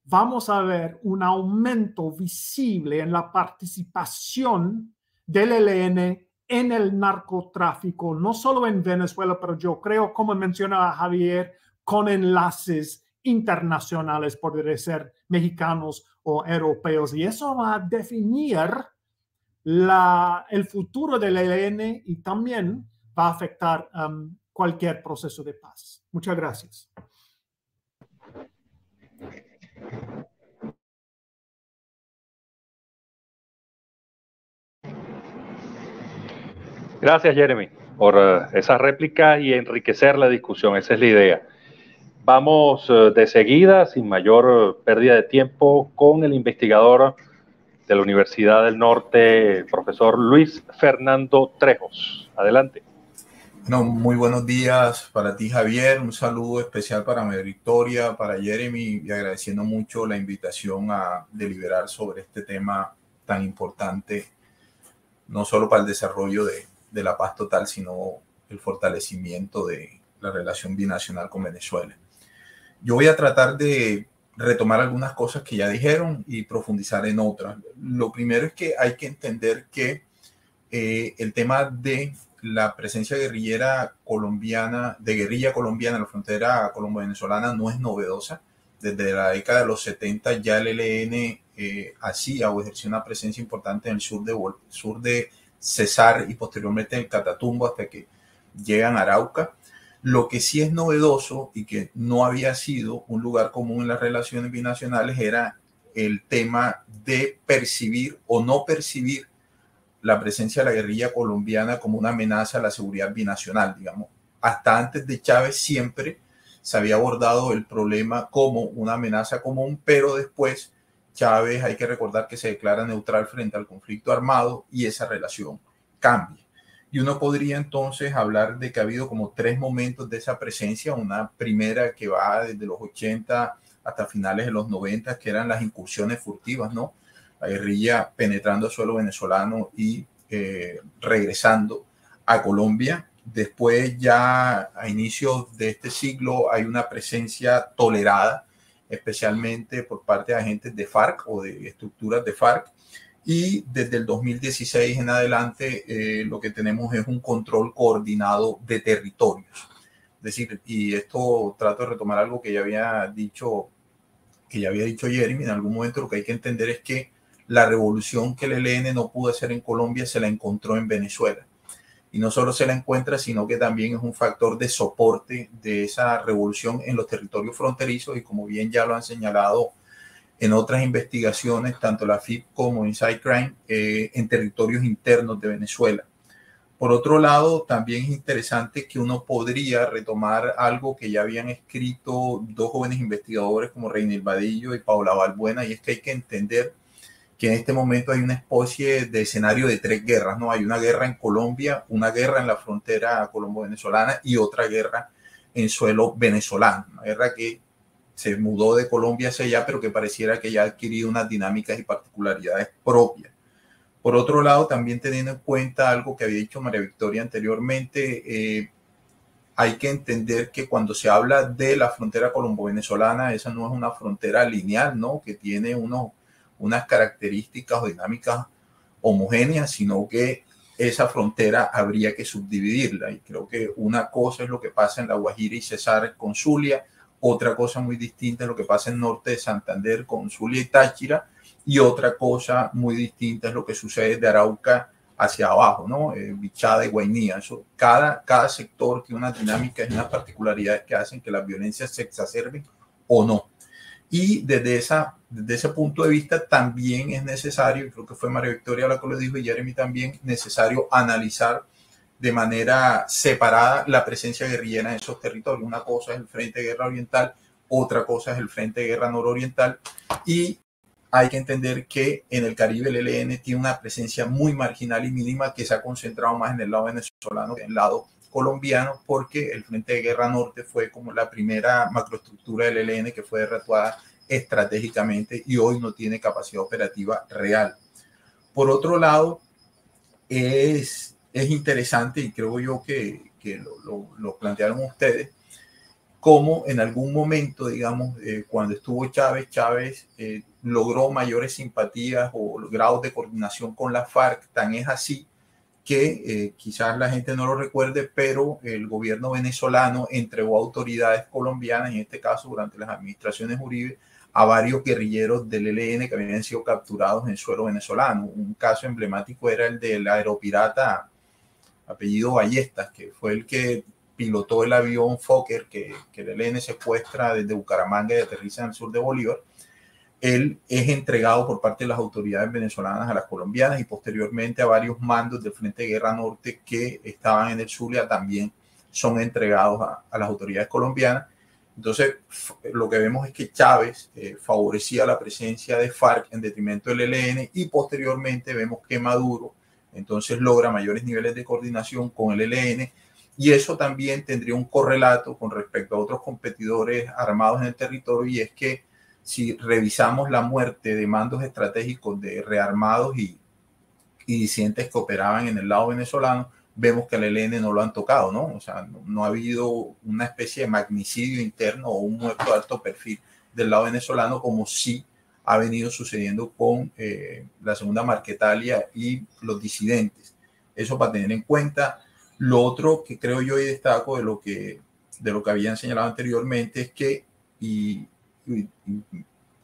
vamos a ver un aumento visible en la participación del ELN en el narcotráfico, no solo en Venezuela, pero yo creo, como mencionaba Javier, con enlaces internacionales, podría ser mexicanos o europeos, y eso va a definir el futuro del ELN y también va a afectar cualquier proceso de paz. Muchas gracias. Gracias, Jeremy, por esa réplica y enriquecer la discusión. Esa es la idea. Vamos de seguida, sin mayor pérdida de tiempo, con el investigador de la Universidad del Norte, el profesor Luis Fernando Trejos. Adelante. No, muy buenos días para ti, Javier. Un saludo especial para María Victoria, para Jeremy, y agradeciendo mucho la invitación a deliberar sobre este tema tan importante, no solo para el desarrollo de la paz total, sino el fortalecimiento de la relación binacional con Venezuela. Yo voy a tratar de retomar algunas cosas que ya dijeron y profundizar en otras. Lo primero es que hay que entender que el tema de la presencia guerrillera colombiana, de guerrilla colombiana en la frontera colombo-venezolana no es novedosa. Desde la década de los 70 ya el ELN hacía o ejerció una presencia importante en el sur de Cesar y posteriormente en Catatumbo hasta que llegan a Arauca. Lo que sí es novedoso y que no había sido un lugar común en las relaciones binacionales era el tema de percibir o no percibir la presencia de la guerrilla colombiana como una amenaza a la seguridad binacional, digamos. Hasta antes de Chávez siempre se había abordado el problema como una amenaza común, pero después Chávez, hay que recordar que se declara neutral frente al conflicto armado y esa relación cambia. Y uno podría entonces hablar de que ha habido como tres momentos de esa presencia. Una primera que va desde los 80 hasta finales de los 90, que eran las incursiones furtivas, ¿no? La guerrilla penetrando el suelo venezolano y regresando a Colombia. Después ya a inicios de este siglo hay una presencia tolerada, especialmente por parte de agentes de FARC o de estructuras de FARC. Y desde el 2016 en adelante lo que tenemos es un control coordinado de territorios. Es decir, y esto trato de retomar algo que ya había dicho Jeremy en algún momento. Lo que hay que entender es que la revolución que el ELN no pudo hacer en Colombia se la encontró en Venezuela. Y no solo se la encuentra, sino que también es un factor de soporte de esa revolución en los territorios fronterizos y como bien ya lo han señalado en otras investigaciones, tanto la FIP como Inside Crime, en territorios internos de Venezuela. Por otro lado, también es interesante que uno podría retomar algo que ya habían escrito dos jóvenes investigadores como Reinel Vadillo y Paula Balbuena, y es que hay que entender que en este momento hay una especie de escenario de tres guerras, ¿no? Hay una guerra en Colombia, una guerra en la frontera colombo-venezolana y otra guerra en suelo venezolano, una guerra que se mudó de Colombia hacia allá, pero que pareciera que ya ha adquirido unas dinámicas y particularidades propias. Por otro lado, también teniendo en cuenta algo que había dicho María Victoria anteriormente, hay que entender que cuando se habla de la frontera colombo-venezolana, esa no es una frontera lineal, ¿no? Que tiene unas características o dinámicas homogéneas, sino que esa frontera habría que subdividirla. Y creo que una cosa es lo que pasa en La Guajira y Cesar con Zulia, otra cosa muy distinta es lo que pasa en norte de Santander con Zulia y Táchira, y otra cosa muy distinta es lo que sucede de Arauca hacia abajo, ¿no? Bichada y Guainía. Eso, cada sector tiene una dinámica y unas particularidades que hacen que las violencias se exacerben o no. Y desde ese punto de vista también es necesario, y creo que fue María Victoria la que lo dijo y Jeremy también, necesario analizar de manera separada la presencia guerrillera en esos territorios. Una cosa es el Frente de Guerra Oriental, otra cosa es el Frente de Guerra Nororiental, y hay que entender que en el Caribe el ELN tiene una presencia muy marginal y mínima que se ha concentrado más en el lado venezolano que en el lado colombiano, porque el Frente de Guerra Norte fue como la primera macroestructura del ELN que fue derrotada estratégicamente y hoy no tiene capacidad operativa real. Por otro lado, es interesante, y creo yo que lo plantearon ustedes, cómo en algún momento, digamos, cuando estuvo Chávez logró mayores simpatías o grados de coordinación con la FARC. Tan es así que quizás la gente no lo recuerde, pero el gobierno venezolano entregó a autoridades colombianas, en este caso durante las administraciones Uribe, a varios guerrilleros del ELN que habían sido capturados en suelo venezolano. Un caso emblemático era el del aeropirata apellido Ballestas, que fue el que pilotó el avión Fokker que el ELN secuestra desde Bucaramanga y aterriza en el sur de Bolívar. Él es entregado por parte de las autoridades venezolanas a las colombianas y posteriormente a varios mandos del Frente de Guerra Norte que estaban en el Zulia también son entregados a las autoridades colombianas. Entonces, lo que vemos es que Chávez favorecía la presencia de FARC en detrimento del ELN, y posteriormente vemos que Maduro entonces logra mayores niveles de coordinación con el ELN, y eso también tendría un correlato con respecto a otros competidores armados en el territorio, y es que si revisamos la muerte de mandos estratégicos de rearmados y disidentes que operaban en el lado venezolano, vemos que al ELN no lo han tocado, ¿no? O sea, no ha habido una especie de magnicidio interno o un muerto de alto perfil del lado venezolano, como sí ha venido sucediendo con la segunda Marquetalia y los disidentes. Eso para tener en cuenta. Lo otro que creo yo y destaco de lo que habían señalado anteriormente es que, y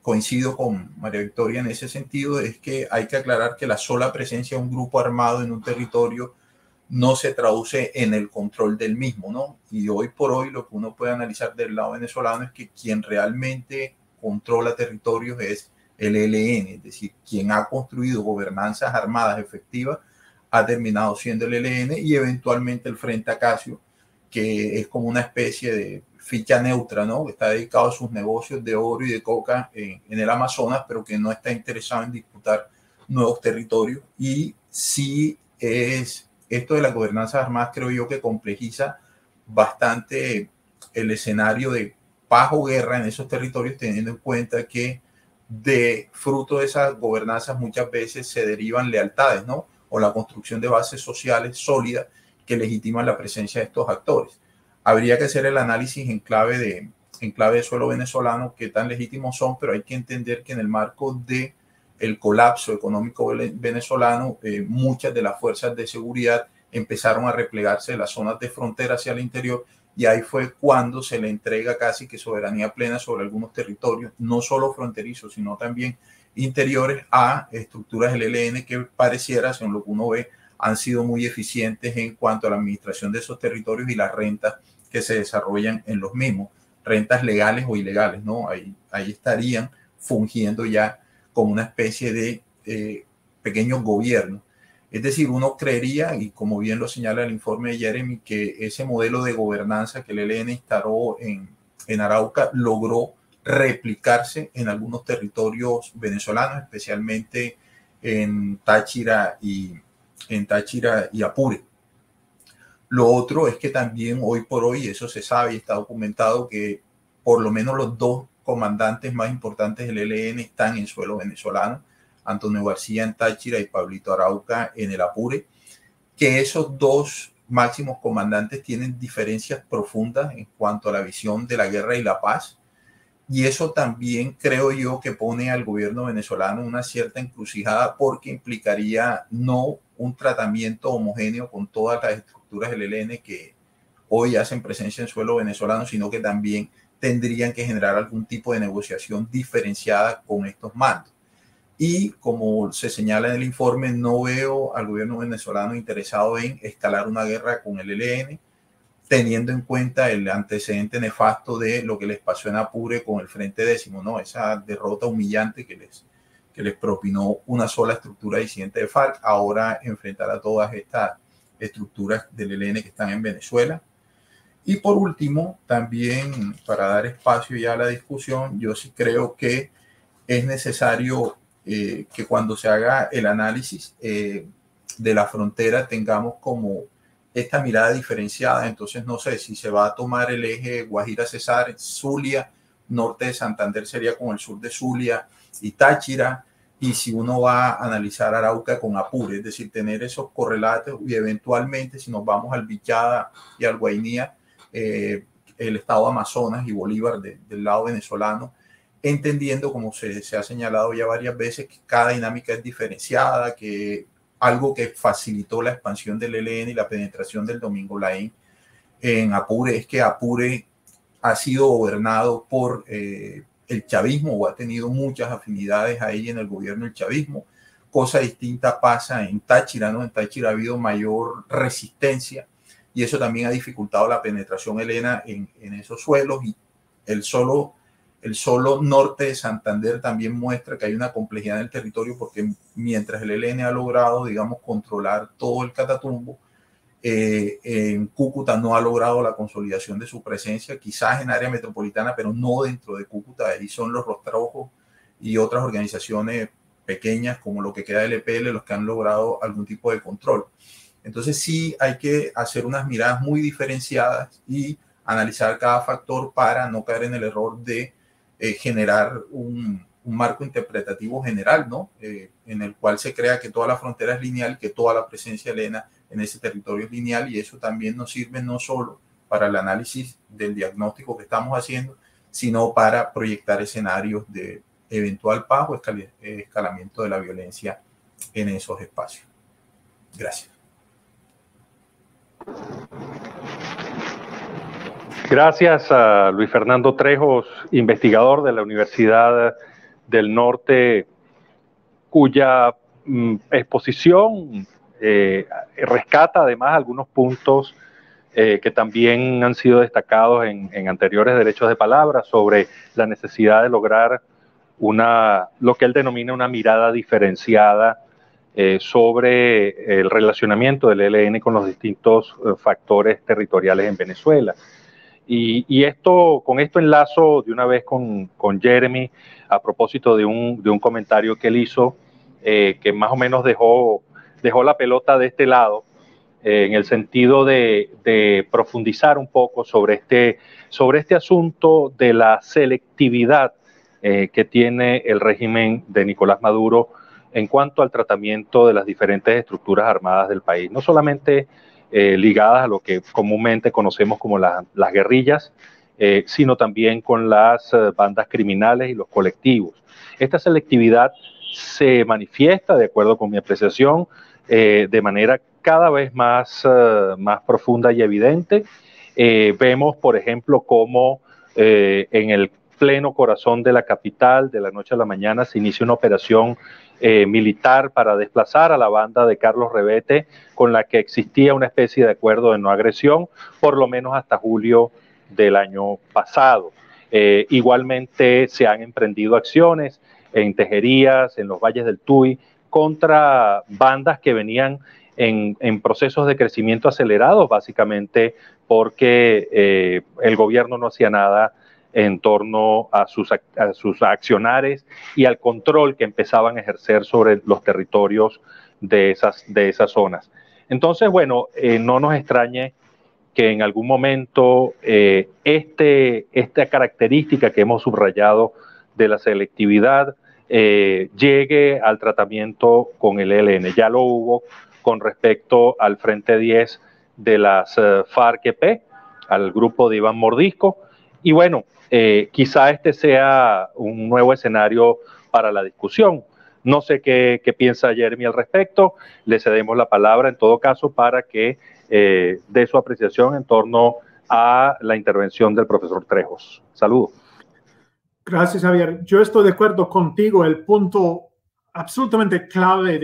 coincido con María Victoria en ese sentido, es que hay que aclarar que la sola presencia de un grupo armado en un territorio no se traduce en el control del mismo, ¿no? Y hoy por hoy lo que uno puede analizar del lado venezolano es que quien realmente controla territorios es el ELN, es decir, quien ha construido gobernanzas armadas efectivas ha terminado siendo el ELN, y eventualmente el Frente Acacio, que es como una especie de ficha neutra, ¿no? Que está dedicado a sus negocios de oro y de coca en el Amazonas, pero que no está interesado en disputar nuevos territorios. Y sí es esto de las gobernanzas armadas, creo yo, que complejiza bastante el escenario de paz o guerra en esos territorios, teniendo en cuenta que de fruto de esas gobernanzas muchas veces se derivan lealtades, ¿no? O la construcción de bases sociales sólidas que legitiman la presencia de estos actores. Habría que hacer el análisis en clave de suelo venezolano, qué tan legítimos son, pero hay que entender que en el marco de el colapso económico venezolano, muchas de las fuerzas de seguridad empezaron a replegarse de las zonas de frontera hacia el interior, y ahí fue cuando se le entrega casi que soberanía plena sobre algunos territorios, no solo fronterizos, sino también interiores, a estructuras del ELN que pareciera, según lo que uno ve, han sido muy eficientes en cuanto a la administración de esos territorios y las rentas que se desarrollan en los mismos, rentas legales o ilegales, ¿no? Ahí estarían fungiendo ya como una especie de pequeños gobiernos. Es decir, uno creería, y como bien lo señala el informe de Jeremy, que ese modelo de gobernanza que el ELN instaló en Arauca logró replicarse en algunos territorios venezolanos, especialmente en Táchira y Apure. Lo otro es que también hoy por hoy, eso se sabe y está documentado, que por lo menos los dos comandantes más importantes del ELN están en suelo venezolano, Antonio García en Táchira y Pablito Arauca en el Apure, que esos dos máximos comandantes tienen diferencias profundas en cuanto a la visión de la guerra y la paz, y eso también creo yo que pone al gobierno venezolano una cierta encrucijada, porque implicaría no un tratamiento homogéneo con todas las estructuras del ELN que hoy hacen presencia en suelo venezolano, sino que también tendrían que generar algún tipo de negociación diferenciada con estos mandos. Y como se señala en el informe, no veo al gobierno venezolano interesado en escalar una guerra con el ELN, teniendo en cuenta el antecedente nefasto de lo que les pasó en Apure con el Frente Décimo, ¿no? Esa derrota humillante que les propinó una sola estructura disidente de FARC, ahora enfrentar a todas estas estructuras del ELN que están en Venezuela. Y por último, también para dar espacio ya a la discusión, yo sí creo que es necesario que cuando se haga el análisis de la frontera tengamos como esta mirada diferenciada. Entonces, no sé si se va a tomar el eje Guajira-Cesar, Zulia, norte de Santander sería con el sur de Zulia y Táchira, y si uno va a analizar Arauca con Apure, es decir, tener esos correlatos y eventualmente si nos vamos al Bichada y al Guainía, el estado Amazonas y Bolívar del lado venezolano, entendiendo, como se ha señalado ya varias veces, que cada dinámica es diferenciada, que algo que facilitó la expansión del ELN y la penetración del Domingo Laín en Apure es que Apure ha sido gobernado por el chavismo o ha tenido muchas afinidades ahí en el gobierno del chavismo. Cosa distinta pasa en Táchira, ¿no? En Táchira ha habido mayor resistencia y eso también ha dificultado la penetración helena en esos suelos, y el solo norte de Santander también muestra que hay una complejidad en el territorio, porque mientras el ELN ha logrado, digamos, controlar todo el Catatumbo, en Cúcuta no ha logrado la consolidación de su presencia, quizás en área metropolitana, pero no dentro de Cúcuta. Ahí son los Rostrojos y otras organizaciones pequeñas como lo que queda del EPL los que han logrado algún tipo de control. Entonces sí hay que hacer unas miradas muy diferenciadas y analizar cada factor para no caer en el error de generar un marco interpretativo general, ¿no? En el cual se crea que toda la frontera es lineal, que toda la presencia helena en ese territorio es lineal, y eso también nos sirve no solo para el análisis del diagnóstico que estamos haciendo, sino para proyectar escenarios de eventual paz o escalamiento de la violencia en esos espacios. Gracias. Gracias a Luis Fernando Trejos, investigador de la Universidad del Norte, cuya exposición rescata además algunos puntos que también han sido destacados en anteriores derechos de palabra sobre la necesidad de lograr lo que él denomina una mirada diferenciada sobre el relacionamiento del ELN con los distintos factores territoriales en Venezuela. Y con esto enlazo de una vez con Jeremy a propósito de un comentario que él hizo que más o menos dejó la pelota de este lado en el sentido de profundizar un poco sobre este asunto de la selectividad que tiene el régimen de Nicolás Maduro en cuanto al tratamiento de las diferentes estructuras armadas del país, no solamente ligadas a lo que comúnmente conocemos como las guerrillas, sino también con las bandas criminales y los colectivos. Esta selectividad se manifiesta, de acuerdo con mi apreciación, de manera cada vez más profunda y evidente. Vemos, por ejemplo, cómo en el pleno corazón de la capital, de la noche a la mañana, se inicia una operación militar para desplazar a la banda de Carlos Rebete, con la que existía una especie de acuerdo de no agresión, por lo menos hasta julio del año pasado. Igualmente se han emprendido acciones en Tejerías, en los valles del Tuy, contra bandas que venían en procesos de crecimiento acelerados, básicamente porque el gobierno no hacía nada en torno a sus accionares y al control que empezaban a ejercer sobre los territorios de esas zonas. Entonces, bueno, no nos extrañe que en algún momento esta característica que hemos subrayado de la selectividad llegue al tratamiento con el ELN. Ya lo hubo con respecto al Frente 10 de las FARC-EP, al grupo de Iván Mordisco, y bueno, quizá este sea un nuevo escenario para la discusión. No sé qué piensa Jeremy al respecto. Le cedemos la palabra en todo caso para que dé su apreciación en torno a la intervención del profesor Trejos. Saludos. Gracias, Javier. Yo estoy de acuerdo contigo. El punto absolutamente clave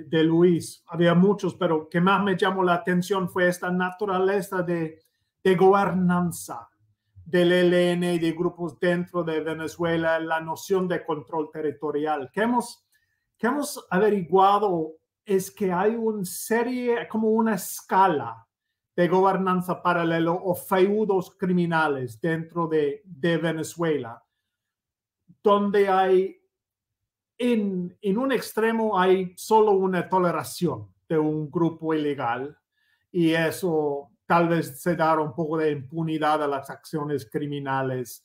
de Luis, había muchos, pero que más me llamó la atención fue esta naturaleza de gobernanza del ELN y de grupos dentro de Venezuela, la noción de control territorial que hemos averiguado es que hay una serie, como una escala de gobernanza paralelo o feudos criminales dentro de Venezuela, donde hay, en un extremo hay solo una toleración de un grupo ilegal y eso tal vez se da un poco de impunidad a las acciones criminales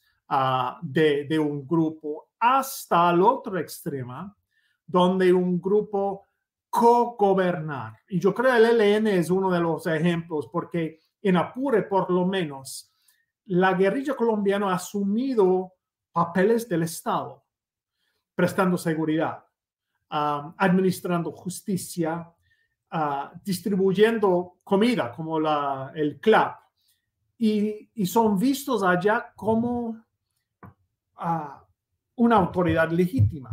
de un grupo, hasta el otro extremo, donde un grupo co-gobernar. Y yo creo que el ELN es uno de los ejemplos, porque en Apure, por lo menos, la guerrilla colombiana ha asumido papeles del Estado, prestando seguridad, administrando justicia, distribuyendo comida como el CLAP, y son vistos allá como una autoridad legítima.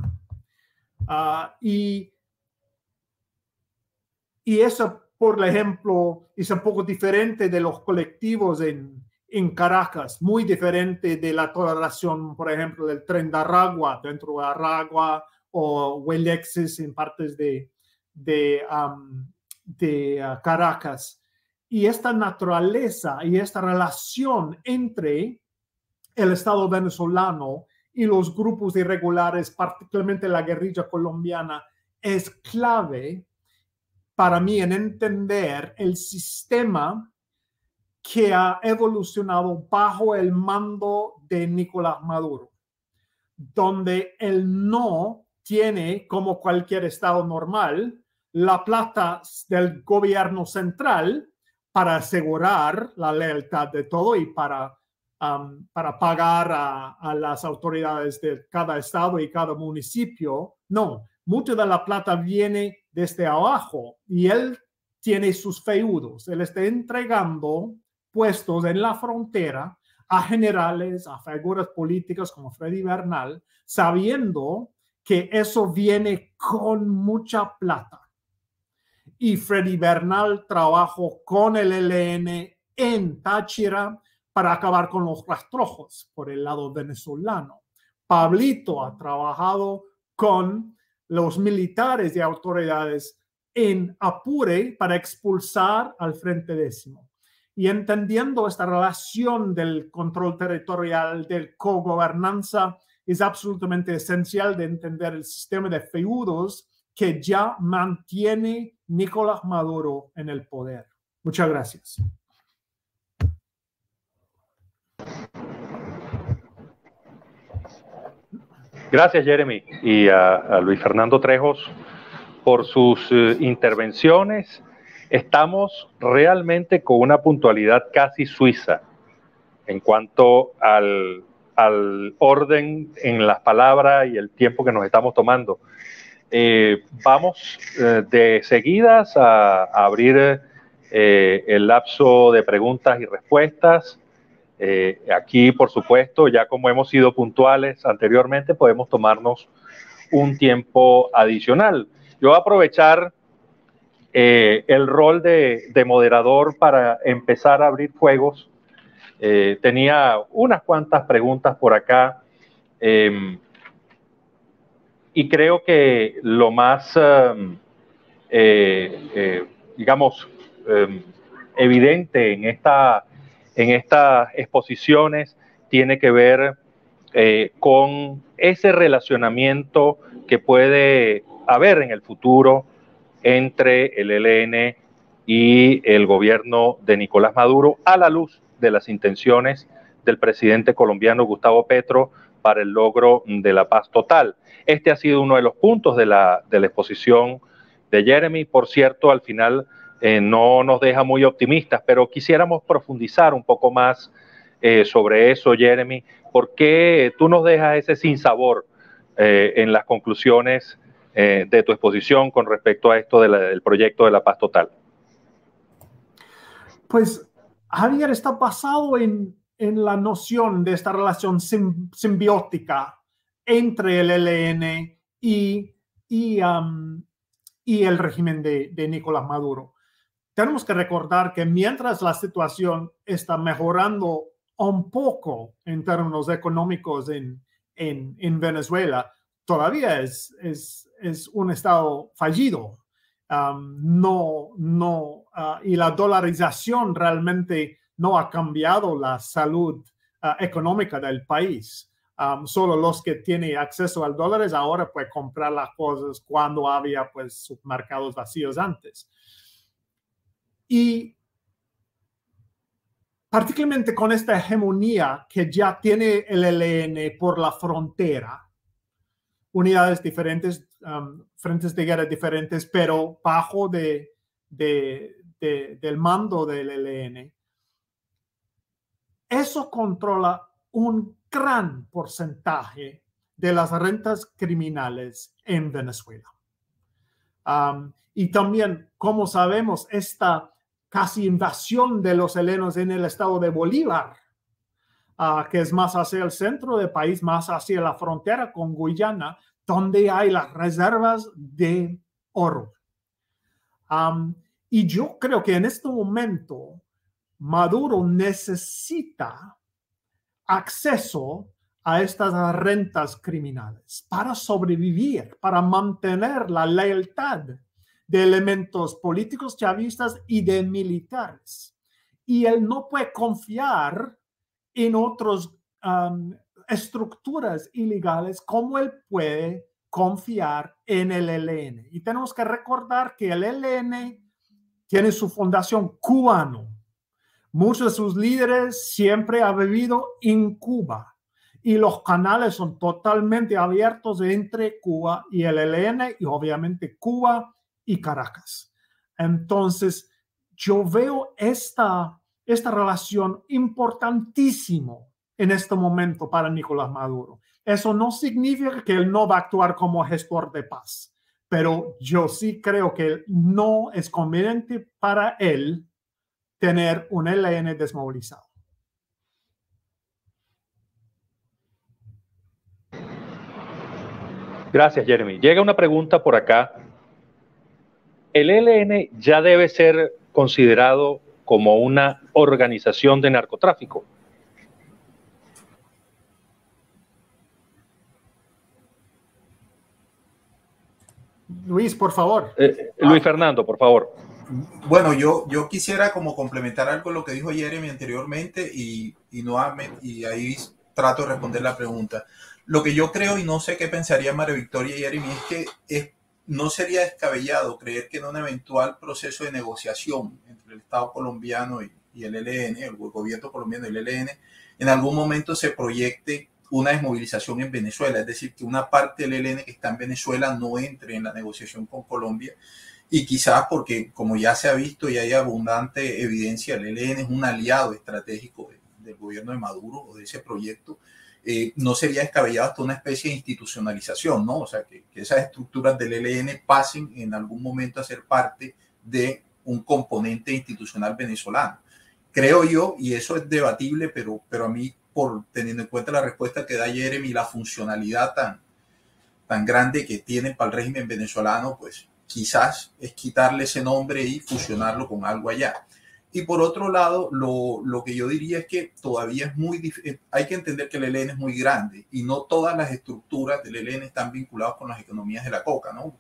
Y eso, por ejemplo, es un poco diferente de los colectivos en Caracas, muy diferente de la toleración, por ejemplo, del tren de Aragua, dentro de Aragua, o Huelexes en partes de Caracas. Y esta naturaleza y esta relación entre el Estado venezolano y los grupos irregulares, particularmente la guerrilla colombiana, es clave para mí en entender el sistema que ha evolucionado bajo el mando de Nicolás Maduro, donde él no tiene, como cualquier Estado normal, la plata del gobierno central para asegurar la lealtad de todo y para pagar a las autoridades de cada estado y cada municipio. No, mucha de la plata viene desde abajo y él tiene sus feudos. Él está entregando puestos en la frontera a generales, a figuras políticas como Freddy Bernal, sabiendo que eso viene con mucha plata. Y Freddy Bernal trabajó con el ELN en Táchira para acabar con los rastrojos por el lado venezolano. Pablito ha trabajado con los militares y autoridades en Apure para expulsar al Frente Décimo. Y entendiendo esta relación del control territorial, del cogobernanza, es absolutamente esencial de entender el sistema de feudos que ya mantiene Nicolás Maduro en el poder. Muchas gracias. Gracias, Jeremy, y a Luis Fernando Trejos por sus intervenciones. Estamos realmente con una puntualidad casi suiza en cuanto al orden en las palabras y el tiempo que nos estamos tomando. Vamos de seguidas a abrir el lapso de preguntas y respuestas. Aquí, por supuesto, ya como hemos sido puntuales anteriormente, podemos tomarnos un tiempo adicional. Yo voy a aprovechar el rol de moderador para empezar a abrir fuegos. Tenía unas cuantas preguntas por acá y creo que lo más, digamos, evidente en estas exposiciones tiene que ver con ese relacionamiento que puede haber en el futuro entre el ELN y el gobierno de Nicolás Maduro, a la luz de las intenciones del presidente colombiano Gustavo Petro para el logro de la paz total. Este ha sido uno de los puntos de la exposición de Jeremy. Por cierto, al final no nos deja muy optimistas, pero quisiéramos profundizar un poco más sobre eso, Jeremy. ¿Por qué tú nos dejas ese sinsabor en las conclusiones de tu exposición con respecto a esto del proyecto de la paz total? Pues, Javier, está basado en la noción de esta relación simbiótica entre el ELN y el régimen de Nicolás Maduro. Tenemos que recordar que mientras la situación está mejorando un poco en términos económicos en Venezuela, todavía es un estado fallido. y la dolarización realmente no ha cambiado la salud económica del país. Solo los que tienen acceso al dólar ahora pueden comprar las cosas cuando había pues supermercados vacíos antes. Y particularmente con esta hegemonía que ya tiene el ELN por la frontera, unidades diferentes, frentes de guerra diferentes, pero bajo del mando del ELN, eso controla un gran porcentaje de las rentas criminales en Venezuela. Y también, como sabemos, esta casi invasión de los helenos en el estado de Bolívar, que es más hacia el centro del país, más hacia la frontera con Guyana, donde hay las reservas de oro. Y yo creo que en este momento Maduro necesita acceso a estas rentas criminales para sobrevivir, para mantener la lealtad de elementos políticos chavistas y de militares. Y él no puede confiar en otras estructuras ilegales como él puede confiar en el ELN. Y tenemos que recordar que el ELN tiene su fundación cubano. Muchos de sus líderes siempre han vivido en Cuba y los canales son totalmente abiertos entre Cuba y el ELN y obviamente Cuba y Caracas. Entonces, yo veo esta relación importantísimo en este momento para Nicolás Maduro. Eso no significa que él no va a actuar como gestor de paz, pero yo sí creo que no es conveniente para él tener un ELN desmovilizado. Gracias, Jeremy. Llega una pregunta por acá. ¿El ELN ya debe ser considerado como una organización de narcotráfico? Luis, por favor. Luis Fernando, por favor. Bueno, yo quisiera como complementar algo lo que dijo Jeremy anteriormente y ahí trato de responder la pregunta. Lo que yo creo, y no sé qué pensaría María Victoria y Jeremy, es que no sería descabellado creer que en un eventual proceso de negociación entre el Estado colombiano y el ELN, el gobierno colombiano y el ELN, en algún momento se proyecte una desmovilización en Venezuela, es decir, que una parte del ELN que está en Venezuela no entre en la negociación con Colombia. Y quizás porque, como ya se ha visto y hay abundante evidencia, el ELN es un aliado estratégico del gobierno de Maduro o de ese proyecto, no sería descabellado hasta una especie de institucionalización, ¿no? O sea, que esas estructuras del ELN pasen en algún momento a ser parte de un componente institucional venezolano. Creo yo, y eso es debatible, pero a mí, teniendo en cuenta la respuesta que da Jeremy, la funcionalidad tan grande que tiene para el régimen venezolano, pues quizás es quitarle ese nombre y fusionarlo con algo allá. Y por otro lado, lo que yo diría es que todavía es muy difícil. Hay que entender que el ELN es muy grande y no todas las estructuras del ELN están vinculadas con las economías de la coca, ¿no?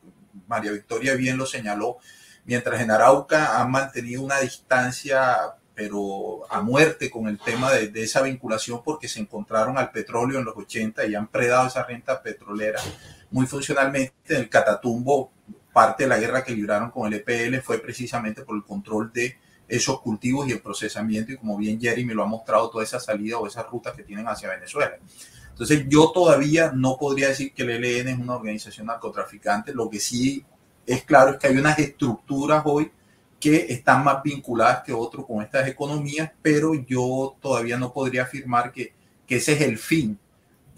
María Victoria bien lo señaló. Mientras en Arauca han mantenido una distancia, pero a muerte con el tema de esa vinculación, porque se encontraron al petróleo en los 80 y han predado esa renta petrolera muy funcionalmente. En el Catatumbo, parte de la guerra que libraron con el EPL fue precisamente por el control de esos cultivos y el procesamiento, y como bien Jeremy lo ha mostrado, toda esa salida o esas rutas que tienen hacia Venezuela. Entonces yo todavía no podría decir que el ELN es una organización narcotraficante. Lo que sí es claro es que hay unas estructuras hoy que están más vinculadas que otros con estas economías, pero yo todavía no podría afirmar que ese es el fin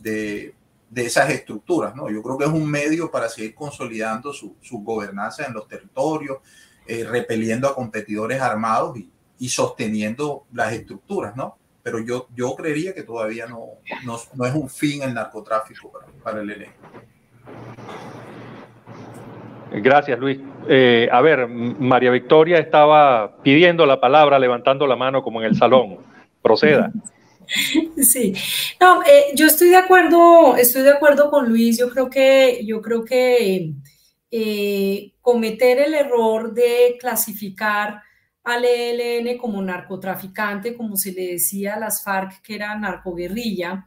de esas estructuras, ¿no? Yo creo que es un medio para seguir consolidando su gobernanza en los territorios, repeliendo a competidores armados y sosteniendo las estructuras, ¿no? Pero yo creería que todavía no es un fin el narcotráfico para el ELN. Gracias, Luis. A ver, María Victoria estaba pidiendo la palabra, levantando la mano como en el salón. Proceda. Sí, no, yo estoy de acuerdo con Luis. Yo creo que cometer el error de clasificar al ELN como narcotraficante, como se le decía a las FARC, que era narcoguerrilla.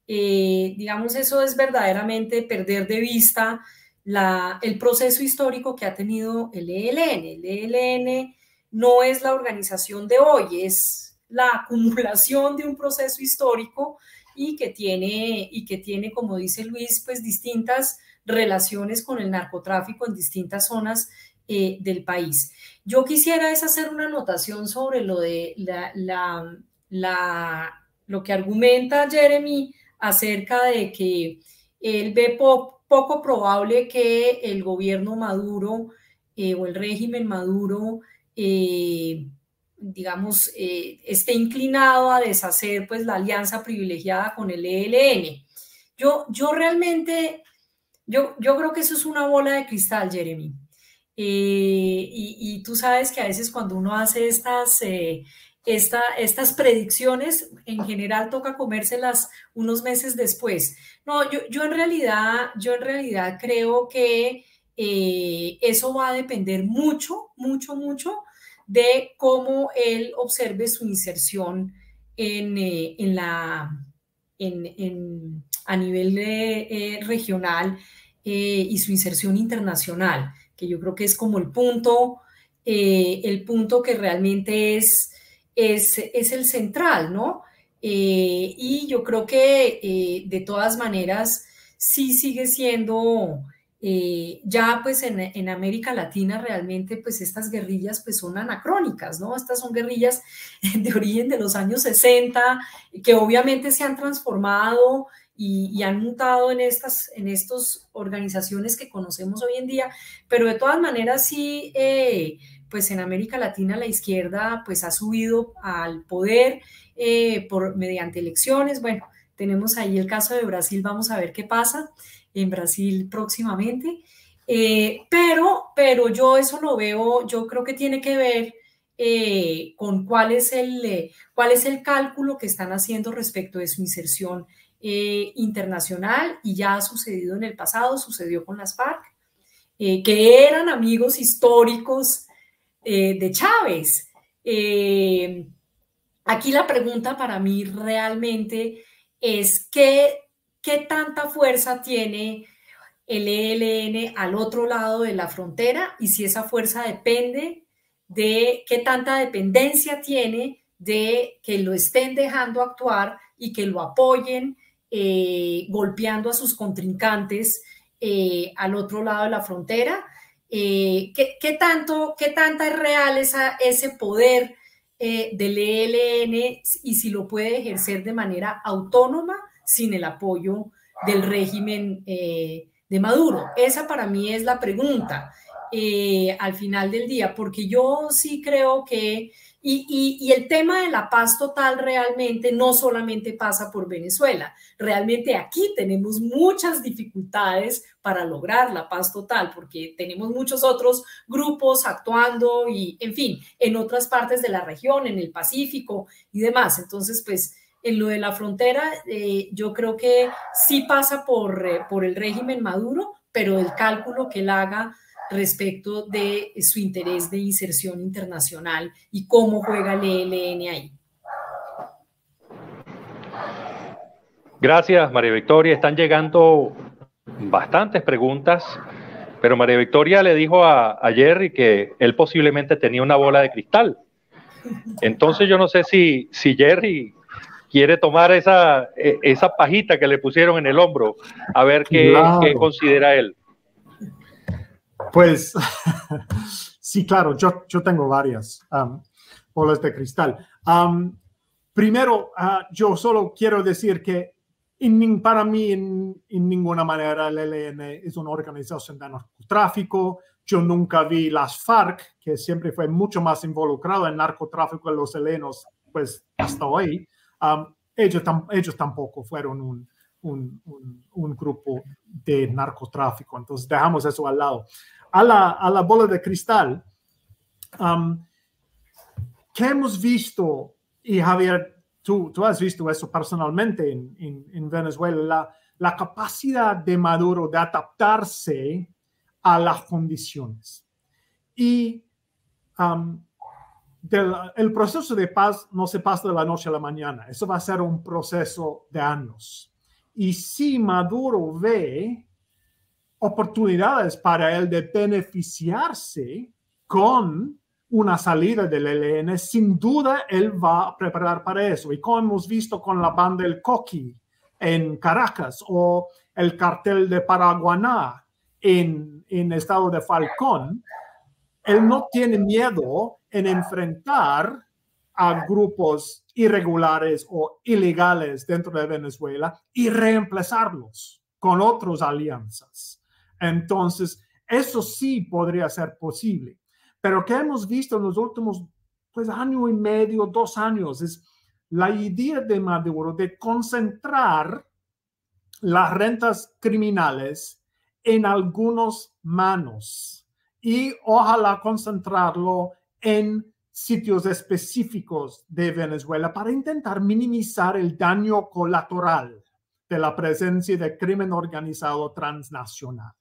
Digamos, eso es verdaderamente perder de vista el proceso histórico que ha tenido el ELN. El ELN no es la organización de hoy, es la acumulación de un proceso histórico y que tiene, como dice Luis, pues distintas relaciones con el narcotráfico en distintas zonas del país. Yo quisiera hacer una anotación sobre lo de lo que argumenta Jeremy acerca de que él ve poco probable que el gobierno Maduro o el régimen Maduro digamos, esté inclinado a deshacer pues la alianza privilegiada con el ELN. Yo realmente, yo creo que eso es una bola de cristal, Jeremy. Y tú sabes que a veces cuando uno hace estas predicciones, en general toca comérselas unos meses después. No, yo en realidad creo que eso va a depender mucho de cómo él observe su inserción a nivel regional y su inserción internacional, que yo creo que es como el punto que realmente es el central, ¿no? Y yo creo que de todas maneras sí sigue siendo... ya pues en América Latina realmente pues estas guerrillas pues son anacrónicas, ¿no? Estas son guerrillas de origen de los años 60 que obviamente se han transformado y han mutado en estas organizaciones que conocemos hoy en día, pero de todas maneras sí, pues en América Latina la izquierda pues ha subido al poder mediante elecciones. Bueno, tenemos ahí el caso de Brasil, vamos a ver qué pasa en Brasil próximamente, pero yo eso lo veo, yo creo que tiene que ver con cuál es el cálculo que están haciendo respecto de su inserción internacional, y ya ha sucedido en el pasado, sucedió con las FARC, que eran amigos históricos de Chávez. Aquí la pregunta para mí realmente es ¿qué tanta fuerza tiene el ELN al otro lado de la frontera? Y si esa fuerza depende de qué tanta dependencia tiene de que lo estén dejando actuar y que lo apoyen golpeando a sus contrincantes al otro lado de la frontera. ¿Qué tanta es real ese poder del ELN y si lo puede ejercer de manera autónoma sin el apoyo del régimen de Maduro? Esa para mí es la pregunta al final del día, porque yo sí creo que, y el tema de la paz total realmente no solamente pasa por Venezuela, realmente aquí tenemos muchas dificultades para lograr la paz total, porque tenemos muchos otros grupos actuando y, en fin, en otras partes de la región, en el Pacífico y demás. Entonces, pues, en lo de la frontera, yo creo que sí pasa por el régimen Maduro, pero el cálculo que él haga respecto de su interés de inserción internacional y cómo juega el ELN ahí. Gracias, María Victoria. Están llegando bastantes preguntas, pero María Victoria le dijo a Jerry que él posiblemente tenía una bola de cristal. Entonces yo no sé si Jerry quiere tomar esa pajita que le pusieron en el hombro, a ver qué considera él. Pues sí, claro, yo tengo varias bolas de cristal. Primero, yo solo quiero decir que para mí en ninguna manera el ELN es una organización de narcotráfico. Yo nunca vi las FARC, que siempre fue mucho más involucrado en narcotráfico que los helenos, pues hasta hoy. Ellos tampoco fueron un grupo de narcotráfico. Entonces dejamos eso al lado. A la bola de cristal, ¿qué hemos visto? Y Javier, tú has visto eso personalmente en Venezuela, la capacidad de Maduro de adaptarse a las condiciones. Y el proceso de paz no se pasa de la noche a la mañana. Eso va a ser un proceso de años. Y si Maduro ve oportunidades para él de beneficiarse con una salida del ELN, sin duda él va a preparar para eso. Y como hemos visto con la banda El Coqui en Caracas o el cartel de Paraguaná en el estado de Falcón, él no tiene miedo en enfrentar a grupos irregulares o ilegales dentro de Venezuela y reemplazarlos con otras alianzas. Entonces, eso sí podría ser posible. Pero que hemos visto en los últimos año y medio, 2 años, es la idea de Maduro de concentrar las rentas criminales en algunas manos y ojalá concentrarlo en sitios específicos de Venezuela para intentar minimizar el daño colateral de la presencia de crimen organizado transnacional.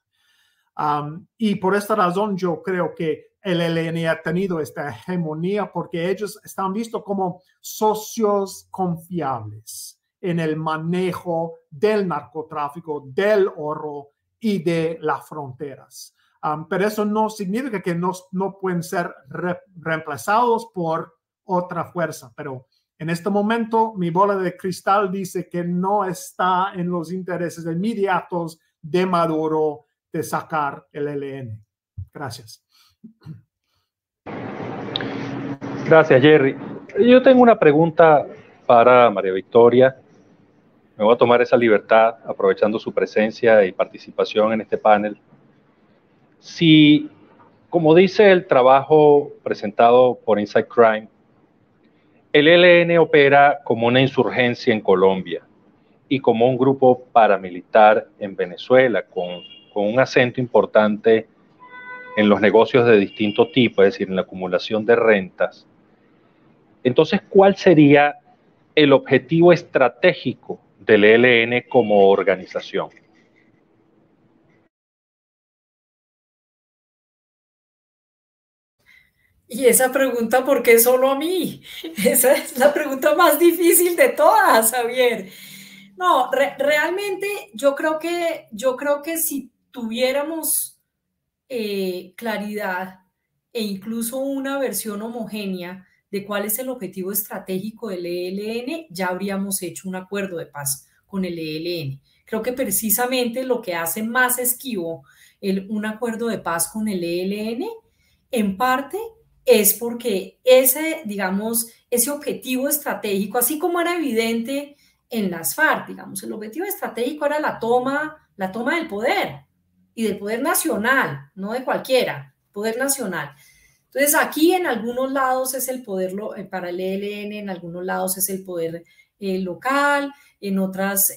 Y por esta razón yo creo que el ELN ha tenido esta hegemonía porque ellos están vistos como socios confiables en el manejo del narcotráfico, del oro y de las fronteras. Pero eso no significa que no pueden ser reemplazados por otra fuerza. Pero en este momento mi bola de cristal dice que no está en los intereses inmediatos de Maduro de sacar el ELN. Gracias. Gracias, Jerry. Yo tengo una pregunta para María Victoria. Me voy a tomar esa libertad, aprovechando su presencia y participación en este panel. Si, como dice el trabajo presentado por Inside Crime, el ELN opera como una insurgencia en Colombia y como un grupo paramilitar en Venezuela, con un acento importante en los negocios de distinto tipo, es decir, en la acumulación de rentas. Entonces, ¿cuál sería el objetivo estratégico del ELN como organización? Y esa pregunta, ¿por qué solo a mí? Esa es la pregunta más difícil de todas, Javier. No, realmente yo creo que si tuviéramos claridad e incluso una versión homogénea de cuál es el objetivo estratégico del ELN, ya habríamos hecho un acuerdo de paz con el ELN. Creo que precisamente lo que hace más esquivo un acuerdo de paz con el ELN, en parte, es porque ese objetivo estratégico, así como era evidente en las FARC, el objetivo estratégico era la toma del poder, y del poder nacional, no de cualquiera, poder nacional. Entonces, aquí en algunos lados es el poder para el ELN, en algunos lados es el poder local, en otras